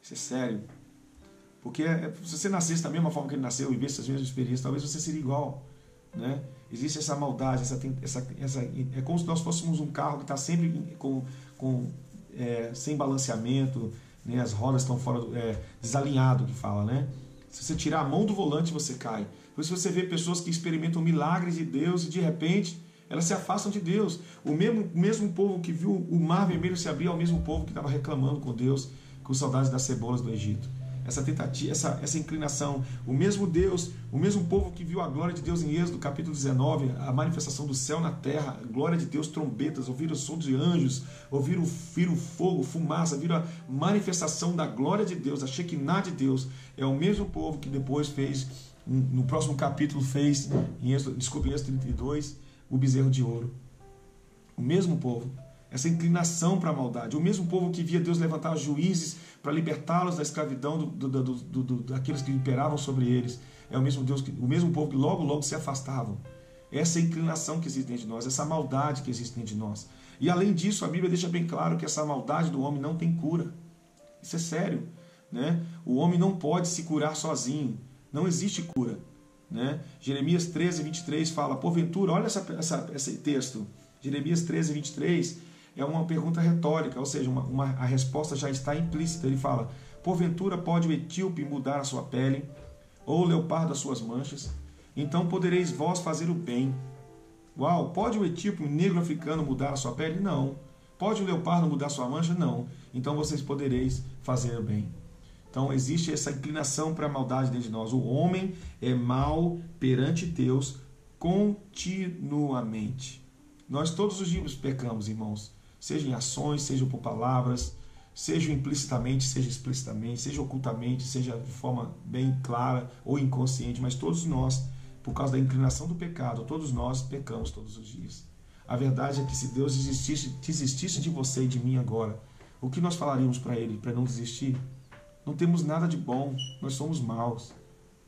Isso é sério. Porque se você nascesse da mesma forma que ele nasceu e vivesse as mesmas experiências, talvez você seria igual, né? Existe essa maldade, é como se nós fôssemos um carro que está sempre sem balanceamento, né? As rodas estão fora desalinhado, que fala, né? Se você tirar a mão do volante, você cai. Por isso você vê pessoas que experimentam milagres de Deus e de repente elas se afastam de Deus. O mesmo povo que viu o mar vermelho se abrir é o mesmo povo que estava reclamando com Deus, com saudades das cebolas do Egito. Essa tentativa, essa inclinação, o mesmo Deus, o mesmo povo que viu a glória de Deus em Êxodo, capítulo 19, a manifestação do céu na terra, a glória de Deus, trombetas, ouviram o som de anjos, ouviram fogo, fumaça, viram a manifestação da glória de Deus, a Shekinah de Deus. É o mesmo povo que depois fez, no próximo capítulo, fez, em Êxodo 32, o bezerro de ouro. O mesmo povo. Essa inclinação para a maldade. O mesmo povo que via Deus levantar juízes para libertá-los da escravidão daqueles que imperavam sobre eles. É o mesmo povo que logo se afastavam. Essa inclinação que existe dentro de nós, essa maldade que existe dentro de nós. E além disso, a Bíblia deixa bem claro que essa maldade do homem não tem cura. Isso é sério, né? O homem não pode se curar sozinho. Não existe cura, né? Jeremias 13, 23 fala, porventura, olha esse texto. Jeremias 13, 23 é uma pergunta retórica, ou seja, a resposta já está implícita. Ele fala, porventura pode o etíope mudar a sua pele, ou o leopardo as suas manchas? Então podereis vós fazer o bem. Uau, pode o etíope, o negro africano mudar a sua pele? Não. Pode o leopardo mudar a sua mancha? Não. Então vocês podereis fazer o bem. Então existe essa inclinação para a maldade dentro de nós. O homem é mau perante Deus continuamente. Nós todos os dias pecamos, irmãos. Seja em ações, seja por palavras, seja implicitamente, seja explicitamente, seja ocultamente, seja de forma bem clara ou inconsciente, mas todos nós, por causa da inclinação do pecado, todos nós pecamos todos os dias. A verdade é que se Deus desistisse de você e de mim agora, o que nós falaríamos para Ele para não desistir? Não temos nada de bom, nós somos maus,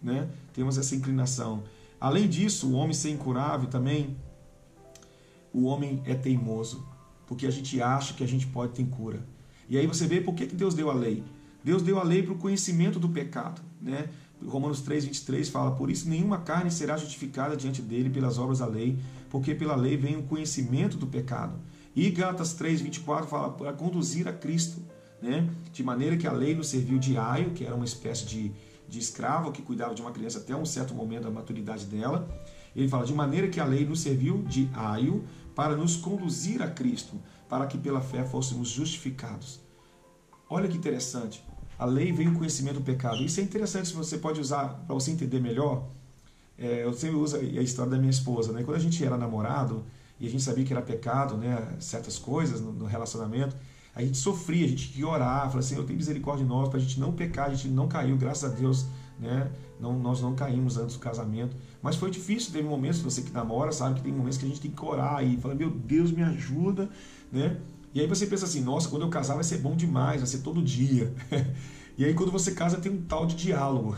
né? Temos essa inclinação. Além disso, o homem ser incurável também, o homem é teimoso, porque a gente acha que a gente pode ter cura. E aí você vê por que Deus deu a lei. Deus deu a lei para o conhecimento do pecado, né? Romanos 3, 23 fala, por isso nenhuma carne será justificada diante dele pelas obras da lei, porque pela lei vem o conhecimento do pecado. E Gálatas 3, 24 fala, para conduzir a Cristo, né? De maneira que a lei nos serviu de aio, que era uma espécie de escravo que cuidava de uma criança até um certo momento da maturidade dela. Ele fala, de maneira que a lei nos serviu de aio para nos conduzir a Cristo, para que pela fé fôssemos justificados. Olha que interessante. A lei veio o conhecimento do pecado. Isso é interessante, se você pode usar para você entender melhor. Eu sempre uso a história da minha esposa, né? Quando a gente era namorado e a gente sabia que era pecado, né? Certas coisas no relacionamento, a gente sofria, a gente queria orar, falava assim, eu tenho misericórdia de nós, para a gente não pecar, a gente não caiu, graças a Deus, né? Nós não caímos antes do casamento, mas foi difícil. Teve momentos, você que namora sabe que tem momentos que a gente tem que orar e falar, meu Deus, me ajuda, né? E aí você pensa assim, nossa, quando eu casar vai ser bom demais, vai ser todo dia. E aí quando você casa tem um tal de diálogo.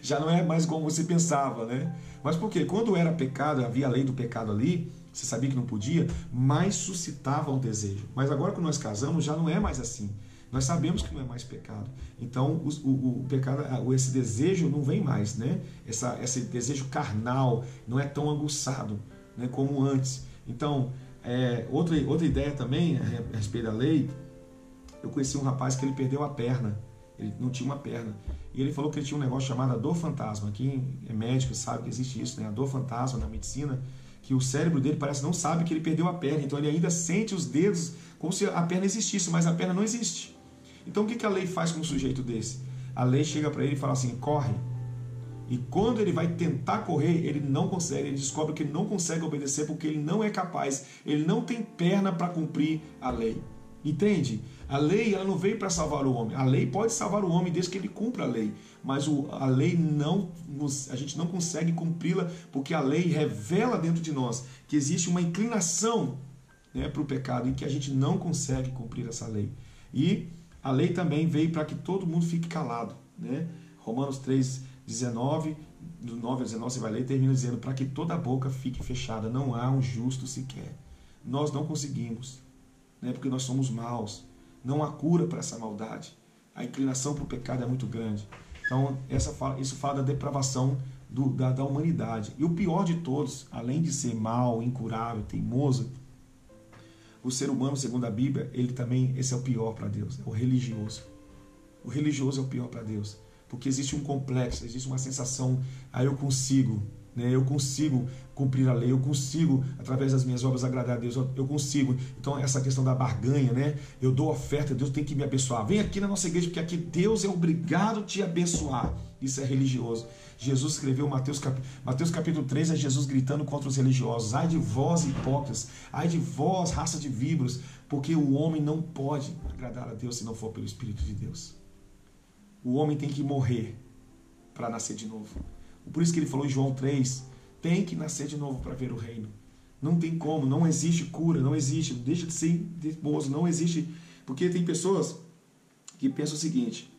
Já não é mais como você pensava, né? Mas por quê? Quando era pecado, havia a lei do pecado ali, você sabia que não podia, mas suscitava o desejo. Mas agora que nós casamos já não é mais assim. Nós sabemos que não é mais pecado. Então, o pecado, esse desejo não vem mais, né? Esse desejo carnal não é tão aguçado, né, como antes. Então, outra ideia também a respeito da lei, eu conheci um rapaz que ele perdeu a perna. Ele não tinha uma perna. E ele falou que ele tinha um negócio chamado a dor fantasma. Quem é médico sabe que existe isso, né? A dor fantasma na medicina, que o cérebro dele parece não sabe que ele perdeu a perna. Então, ele ainda sente os dedos como se a perna existisse, mas a perna não existe. Então o que a lei faz com um sujeito desse? A lei chega para ele e fala assim, corre. E quando ele vai tentar correr, ele não consegue, ele descobre que ele não consegue obedecer porque ele não é capaz, ele não tem perna para cumprir a lei. Entende? A lei ela não veio para salvar o homem. A lei pode salvar o homem desde que ele cumpra a lei. Mas a lei a gente não consegue cumpri-la porque a lei revela dentro de nós que existe uma inclinação, né, para o pecado e que a gente não consegue cumprir essa lei. E a lei também veio para que todo mundo fique calado, né? Romanos 3, 19, do 9 a 19 você vai ler, termina dizendo, para que toda a boca fique fechada, não há um justo sequer. Nós não conseguimos, né? Porque nós somos maus. Não há cura para essa maldade. A inclinação para o pecado é muito grande. Então, isso fala da depravação da humanidade. E o pior de todos, além de ser mau, incurável, teimoso, o ser humano, segundo a Bíblia, ele também, esse é o pior para Deus, é o religioso. O religioso é o pior para Deus, porque existe um complexo, existe uma sensação, eu consigo, né? Eu consigo cumprir a lei, eu consigo, através das minhas obras, agradar a Deus, eu consigo. Então, essa questão da barganha, né? Eu dou oferta, Deus tem que me abençoar. Vem aqui na nossa igreja, porque aqui Deus é obrigado a te abençoar. Isso é religioso. Jesus escreveu Mateus capítulo 3, é Jesus gritando contra os religiosos. Ai de vós, hipócritas, ai de vós, raça de víboras, porque o homem não pode agradar a Deus se não for pelo Espírito de Deus. O homem tem que morrer para nascer de novo. Por isso que ele falou em João 3, tem que nascer de novo para ver o reino. Não tem como, não existe cura, não existe, deixa de ser teimoso, não existe. Porque tem pessoas que pensam o seguinte: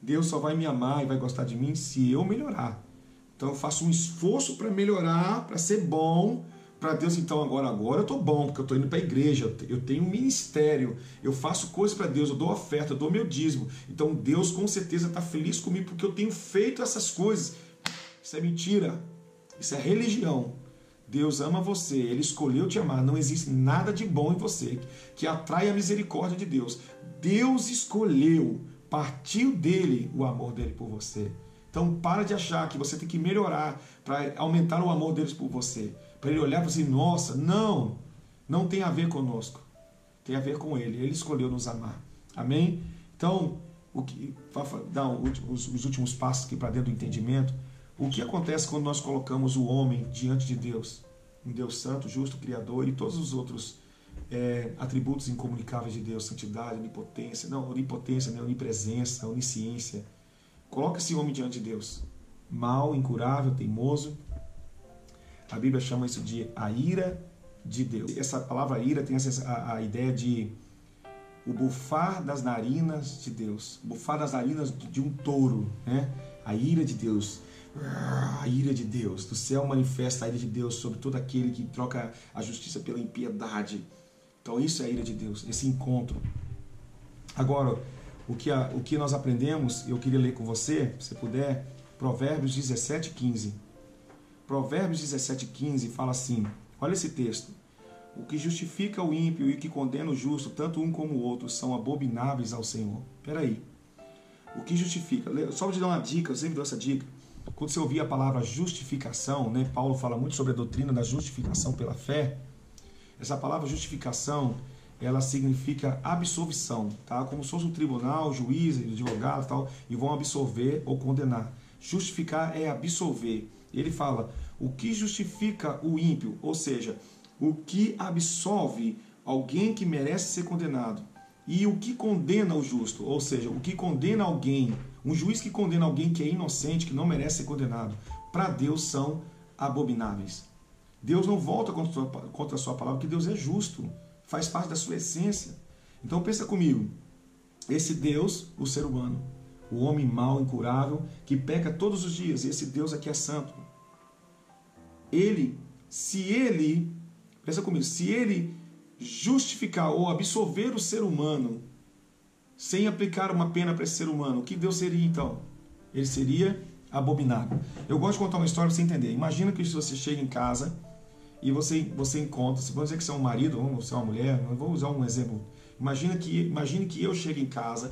Deus só vai me amar e vai gostar de mim se eu melhorar. Então eu faço um esforço para melhorar, para ser bom, para Deus. Então agora eu estou bom, porque eu estou indo para a igreja, eu tenho um ministério, eu faço coisas para Deus, eu dou oferta, eu dou meu dízimo. Então Deus com certeza está feliz comigo porque eu tenho feito essas coisas. Isso é mentira, isso é religião. Deus ama você, Ele escolheu te amar. Não existe nada de bom em você que atrai a misericórdia de Deus. Deus escolheu, partiu dele o amor dele por você. Então para de achar que você tem que melhorar para aumentar o amor deles por você. Para ele olhar e falar assim, nossa, não tem a ver conosco. Tem a ver com ele. Ele escolheu nos amar. Amém? Então, dar os últimos passos aqui para dentro do entendimento. O que acontece quando nós colocamos o homem diante de Deus? Um Deus santo, justo, criador e todos os outros atributos incomunicáveis de Deus, santidade, onipotência, onipresença, onisciência. Coloca esse homem diante de Deus. Mau, incurável, teimoso. A Bíblia chama isso de a ira de Deus. Essa palavra ira tem a ideia de o bufar das narinas de Deus. Bufar das narinas de um touro, né? A ira de Deus. A ira de Deus. Do céu manifesta a ira de Deus sobre todo aquele que troca a justiça pela impiedade. Então isso é a ira de Deus, esse encontro. Agora, o que nós aprendemos, eu queria ler com você, se puder, Provérbios 17:15. Provérbios 17:15 fala assim, olha esse texto. O que justifica o ímpio e o que condena o justo, tanto um como o outro, são abomináveis ao Senhor. Espera aí. O que justifica? Só vou te dar uma dica, eu sempre dou essa dica. Quando você ouvir a palavra justificação, né, Paulo fala muito sobre a doutrina da justificação pela fé. Essa palavra justificação, ela significa absolvição, tá? Como se fosse um tribunal, juiz, advogado, tal, e vão absolver ou condenar. Justificar é absolver. Ele fala, o que justifica o ímpio, ou seja, o que absolve alguém que merece ser condenado, e o que condena o justo, ou seja, o que condena alguém, um juiz que condena alguém que é inocente, que não merece ser condenado, para Deus são abomináveis. Deus não volta contra a sua palavra, porque Deus é justo, faz parte da sua essência. Então pensa comigo, esse Deus, o ser humano, o homem mau, incurável, que peca todos os dias, esse Deus aqui é santo. Pensa comigo, se ele justificar ou absolver o ser humano, sem aplicar uma pena para esse ser humano, o que Deus seria então? Ele seria abominável. Eu gosto de contar uma história para você entender. Imagina que você chega em casa e você encontra, vamos dizer que você é um marido, ou você é uma mulher, eu vou usar um exemplo. Imagine que eu chego em casa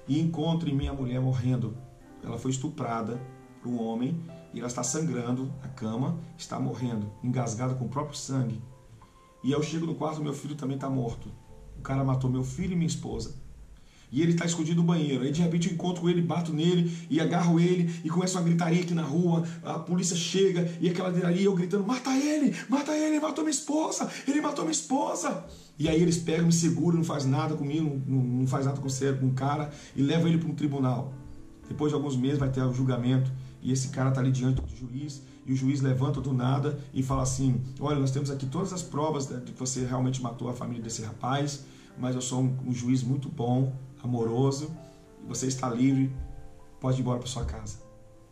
e encontro minha mulher morrendo. Ela foi estuprada por um homem e ela está sangrando na cama, está morrendo, engasgada com o próprio sangue. E eu chego no quarto, meu filho também está morto. O cara matou meu filho e minha esposa. E ele está escondido no banheiro. Aí de repente eu encontro ele, bato nele e agarro ele e começo uma gritaria aqui na rua. A polícia chega e aquela gritaria, eu gritando, mata ele, ele matou minha esposa, ele matou minha esposa. E aí eles pegam, me seguram, não faz nada comigo, não faz nada com o cara e levam ele para um tribunal. Depois de alguns meses vai ter o julgamento e esse cara está ali diante do juiz. E o juiz levanta do nada e fala assim, olha, nós temos aqui todas as provas de que você realmente matou a família desse rapaz, mas eu sou um juiz muito bom, amoroso, e você está livre, pode ir embora para sua casa.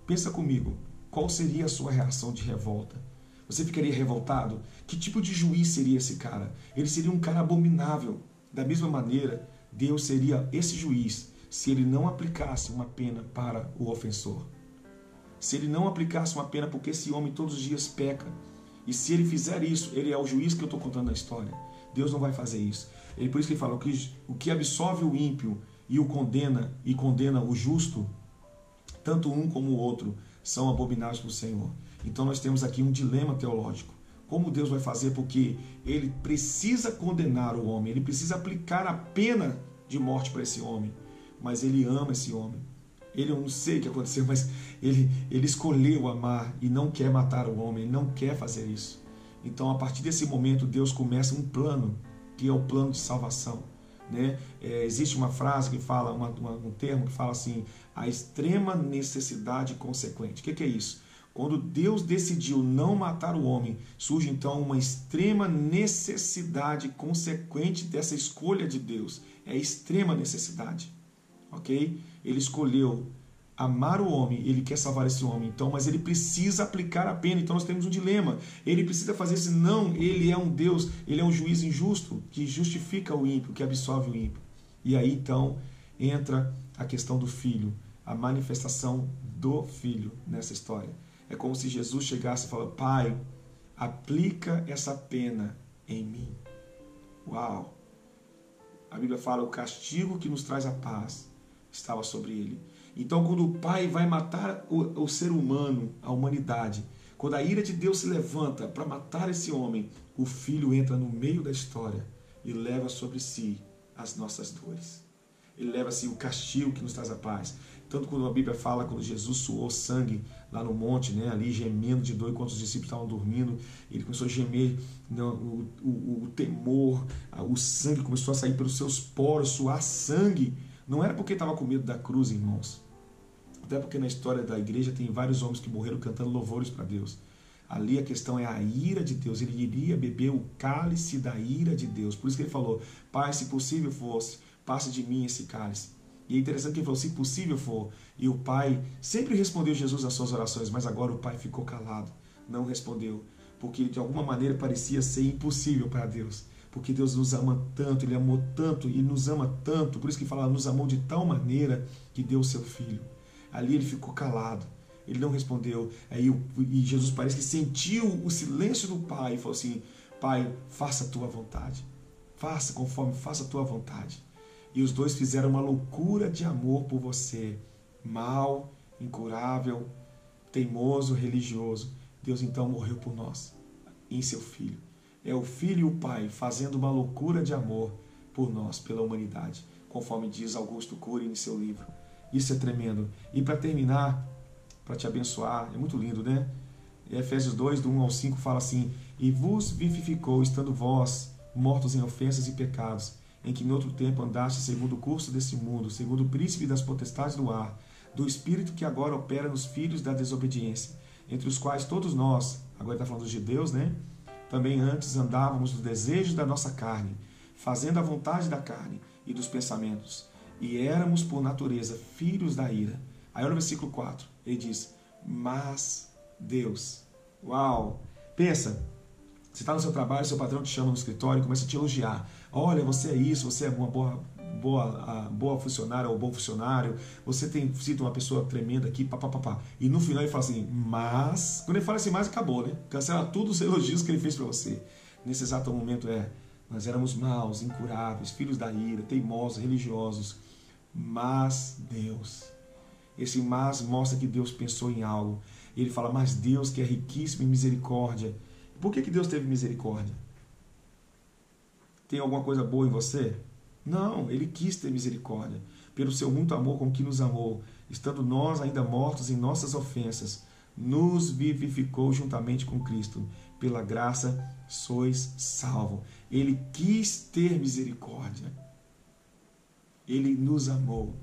Pensa comigo, qual seria a sua reação de revolta? Você ficaria revoltado? Que tipo de juiz seria esse cara? Ele seria um cara abominável. Da mesma maneira, Deus seria esse juiz se ele não aplicasse uma pena para o ofensor. Se ele não aplicasse uma pena porque esse homem todos os dias peca. E se ele fizer isso, ele é o juiz que eu estou contando na história. Deus não vai fazer isso. Por isso que ele fala, o que absolve o ímpio e condena o justo, tanto um como o outro são abomináveis para o Senhor. Então nós temos aqui um dilema teológico. Como Deus vai fazer? Porque ele precisa condenar o homem, ele precisa aplicar a pena de morte para esse homem, mas ele ama esse homem. Ele, eu não sei o que aconteceu, mas ele escolheu amar e não quer matar o homem, ele não quer fazer isso. Então, a partir desse momento, Deus começa um plano, que é o plano de salvação. Né? Existe uma frase que fala, um termo que fala assim, a extrema necessidade consequente. O que é isso? Quando Deus decidiu não matar o homem, surge então uma extrema necessidade consequente dessa escolha de Deus. É extrema necessidade. Ok? Ele escolheu amar o homem, ele quer salvar esse homem, então, mas ele precisa aplicar a pena. Então nós temos um dilema. Ele precisa fazer isso, não, ele é um Deus, ele é um juiz injusto, que justifica o ímpio, que absolve o ímpio. E aí então entra a questão do filho, a manifestação do filho nessa história. É como se Jesus chegasse e falasse, Pai, aplica essa pena em mim. Uau! A Bíblia fala, o castigo que nos traz a paz estava sobre ele. Então, quando o Pai vai matar o ser humano, a humanidade, quando a ira de Deus se levanta para matar esse homem, o Filho entra no meio da história e leva sobre si as nossas dores. Ele leva assim o castigo que nos traz a paz. Tanto quando a Bíblia fala, quando Jesus suou sangue lá no monte, né, ali gemendo de dor enquanto os discípulos estavam dormindo, ele começou a gemer, o temor, o sangue começou a sair pelos seus poros, suar sangue. Não era porque estava com medo da cruz, irmãos. Até porque na história da igreja tem vários homens que morreram cantando louvores para Deus. Ali a questão é a ira de Deus. Ele iria beber o cálice da ira de Deus. Por isso que ele falou, Pai, se possível fosse, passe de mim esse cálice. E é interessante que ele falou, se possível for. E o Pai sempre respondeu Jesus às suas orações, mas agora o Pai ficou calado, não respondeu. Porque de alguma maneira parecia ser impossível para Deus. Porque Deus nos ama tanto, Ele amou tanto e nos ama tanto. Por isso que fala, nos amou de tal maneira que deu o seu Filho. Ali ele ficou calado, ele não respondeu. E Jesus parece que sentiu o silêncio do Pai e falou assim, Pai, faça a tua vontade. Faça a tua vontade. E os dois fizeram uma loucura de amor por você. Mau, incurável, teimoso, religioso. Deus então morreu por nós, em seu Filho. É o Filho e o Pai fazendo uma loucura de amor por nós, pela humanidade, conforme diz Augusto Cury em seu livro. Isso é tremendo. E para terminar, para te abençoar, é muito lindo, né? Efésios 2, do 1 ao 5, fala assim, e vos vivificou, estando vós mortos em ofensas e pecados, em que em outro tempo andaste segundo o curso desse mundo, segundo o príncipe das potestades do ar, do espírito que agora opera nos filhos da desobediência, entre os quais todos nós, agora está falando dos judeus, né? Também antes andávamos nos desejos da nossa carne, fazendo a vontade da carne e dos pensamentos, e éramos por natureza filhos da ira. Aí olha o versículo 4, ele diz, mas Deus. Uau! Pensa, você está no seu trabalho, seu patrão te chama no escritório e começa a te elogiar. Olha, você é isso, você é uma boa funcionária ou bom funcionário, você tem sido uma pessoa tremenda aqui, papapá. E no final ele fala assim, mas... Quando ele fala assim, mas acabou, né? Cancela todos os elogios que ele fez para você. Nesse exato momento nós éramos maus, incuráveis, filhos da ira, teimosos, religiosos. Mas Deus. Esse mas mostra que Deus pensou em algo. Ele fala, mas Deus que é riquíssimo em misericórdia. Por que Deus teve misericórdia? Tem alguma coisa boa em você? Não, Ele quis ter misericórdia. Pelo seu muito amor com que nos amou, estando nós ainda mortos em nossas ofensas, nos vivificou juntamente com Cristo. Pela graça sois salvos. Ele quis ter misericórdia. Ele nos amou.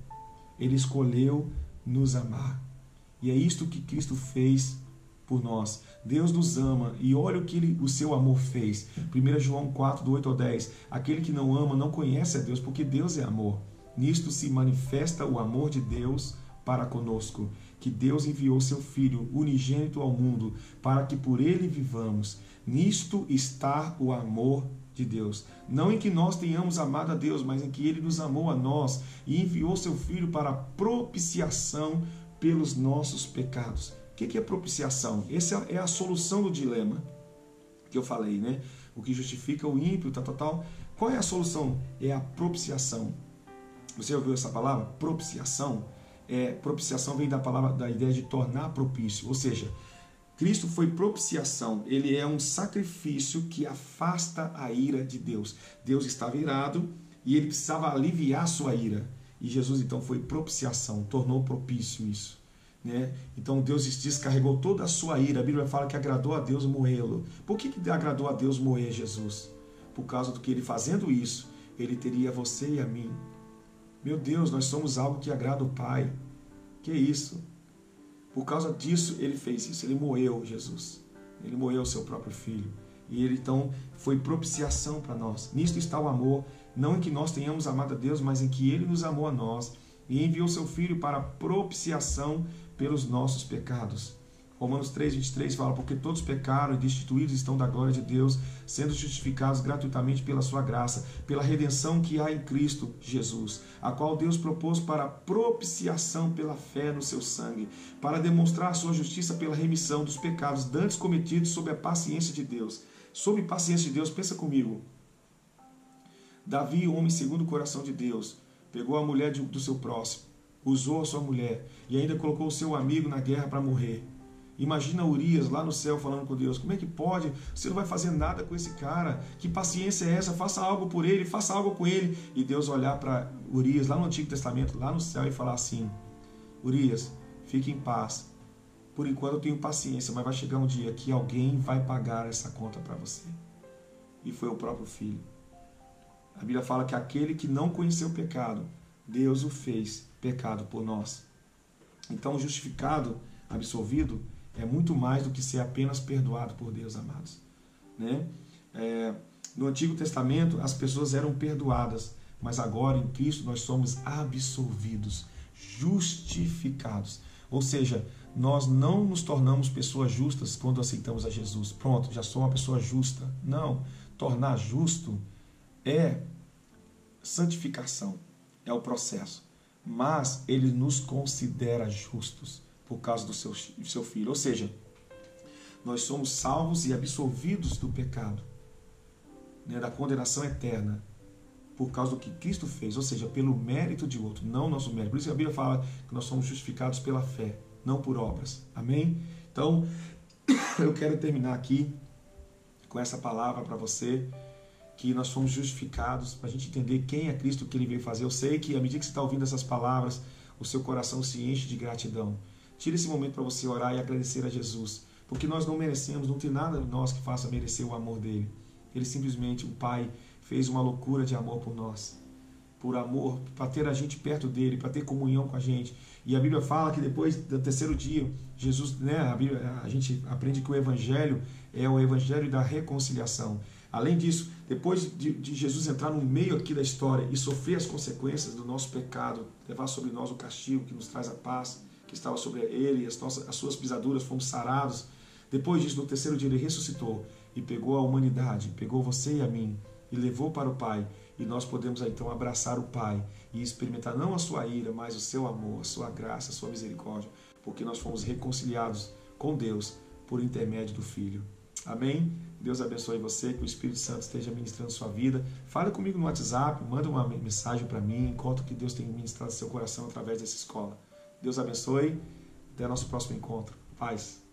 Ele escolheu nos amar. E é isto que Cristo fez por nós. Deus nos ama e olha o que o seu amor fez. 1 João 4, do 8 ao 10. Aquele que não ama não conhece a Deus, porque Deus é amor. Nisto se manifesta o amor de Deus para conosco, que Deus enviou seu Filho unigênito ao mundo, para que por ele vivamos. Nisto está o amor de Deus. Não em que nós tenhamos amado a Deus, mas em que ele nos amou a nós e enviou seu Filho para a propiciação pelos nossos pecados. O que é propiciação? Essa é a solução do dilema que eu falei, né? O que justifica o ímpio, tal. Qual é a solução? É a propiciação. Você ouviu essa palavra? Propiciação? Propiciação vem da ideia de tornar propício, ou seja, Cristo foi propiciação, ele é um sacrifício que afasta a ira de Deus. Deus estava irado e ele precisava aliviar a sua ira. E Jesus então foi propiciação, tornou propício isso, né? Então Deus descarregou toda a sua ira. A Bíblia fala que agradou a Deus moê-lo. Por que agradou a Deus moer Jesus? Por causa do que ele fazendo isso, ele teria você e a mim. Meu Deus, nós somos algo que agrada o Pai. Que isso? Por causa disso, ele fez isso. Ele moeu Jesus. Ele moeu o seu próprio Filho. E ele, então, foi propiciação para nós. Nisto está o amor, não em que nós tenhamos amado a Deus, mas em que ele nos amou a nós e enviou seu Filho para propiciação pelos nossos pecados. Romanos 3:23 fala, porque todos pecaram e destituídos estão da glória de Deus, sendo justificados gratuitamente pela sua graça, pela redenção que há em Cristo Jesus, a qual Deus propôs para propiciação pela fé no seu sangue, para demonstrar a sua justiça pela remissão dos pecados dantes cometidos sob a paciência de Deus. Sob a paciência de Deus, pensa comigo. Davi, homem segundo o coração de Deus, pegou a mulher do seu próximo, usou a sua mulher e ainda colocou o seu amigo na guerra para morrer. Imagina Urias lá no céu falando com Deus, como é que pode? Você não vai fazer nada com esse cara, que paciência é essa? Faça algo por ele, faça algo com ele. E Deus olhar para Urias lá no Antigo Testamento, lá no céu, e falar assim, Urias, fique em paz, por enquanto eu tenho paciência, mas vai chegar um dia que alguém vai pagar essa conta para você. E foi o próprio Filho. A Bíblia fala que aquele que não conheceu o pecado, Deus o fez pecado por nós. Então, justificado, absolvido, é muito mais do que ser apenas perdoado por Deus, amados, né? No Antigo Testamento as pessoas eram perdoadas, mas agora em Cristo nós somos absolvidos, justificados. Ou seja, nós não nos tornamos pessoas justas quando aceitamos a Jesus. Pronto, já sou uma pessoa justa. Não, tornar justo é santificação, é o processo. Mas ele nos considera justos por causa do seu Filho. Ou seja, nós somos salvos e absolvidos do pecado, né, da condenação eterna, por causa do que Cristo fez, ou seja, pelo mérito de outro, não nosso mérito. Por isso que a Bíblia fala que nós somos justificados pela fé, não por obras. Amém? Então, eu quero terminar aqui com essa palavra para você, que nós fomos justificados, para a gente entender quem é Cristo, o que Ele veio fazer. Eu sei que à medida que você está ouvindo essas palavras, o seu coração se enche de gratidão. Tire esse momento para você orar e agradecer a Jesus, porque nós não merecemos, não tem nada em nós que faça merecer o amor dele. Ele simplesmente, o Pai, fez uma loucura de amor por nós, por amor, para ter a gente perto dele, para ter comunhão com a gente. E a Bíblia fala que depois do terceiro dia, Jesus, né, a gente aprende que o Evangelho é o Evangelho da reconciliação. Além disso, depois de Jesus entrar no meio aqui da história e sofrer as consequências do nosso pecado, levar sobre nós o castigo que nos traz a paz, que estava sobre ele, as suas pisaduras, fomos sarados. Depois disso, no terceiro dia, ele ressuscitou e pegou a humanidade, pegou você e a mim e levou para o Pai. E nós podemos então abraçar o Pai e experimentar não a sua ira, mas o seu amor, a sua graça, a sua misericórdia, porque nós fomos reconciliados com Deus por intermédio do Filho. Amém? Deus abençoe você, que o Espírito Santo esteja ministrando sua vida. Fale comigo no WhatsApp, manda uma mensagem para mim, conta o que Deus tem ministrado no seu coração através dessa escola. Deus abençoe. Até nosso próximo encontro. Paz.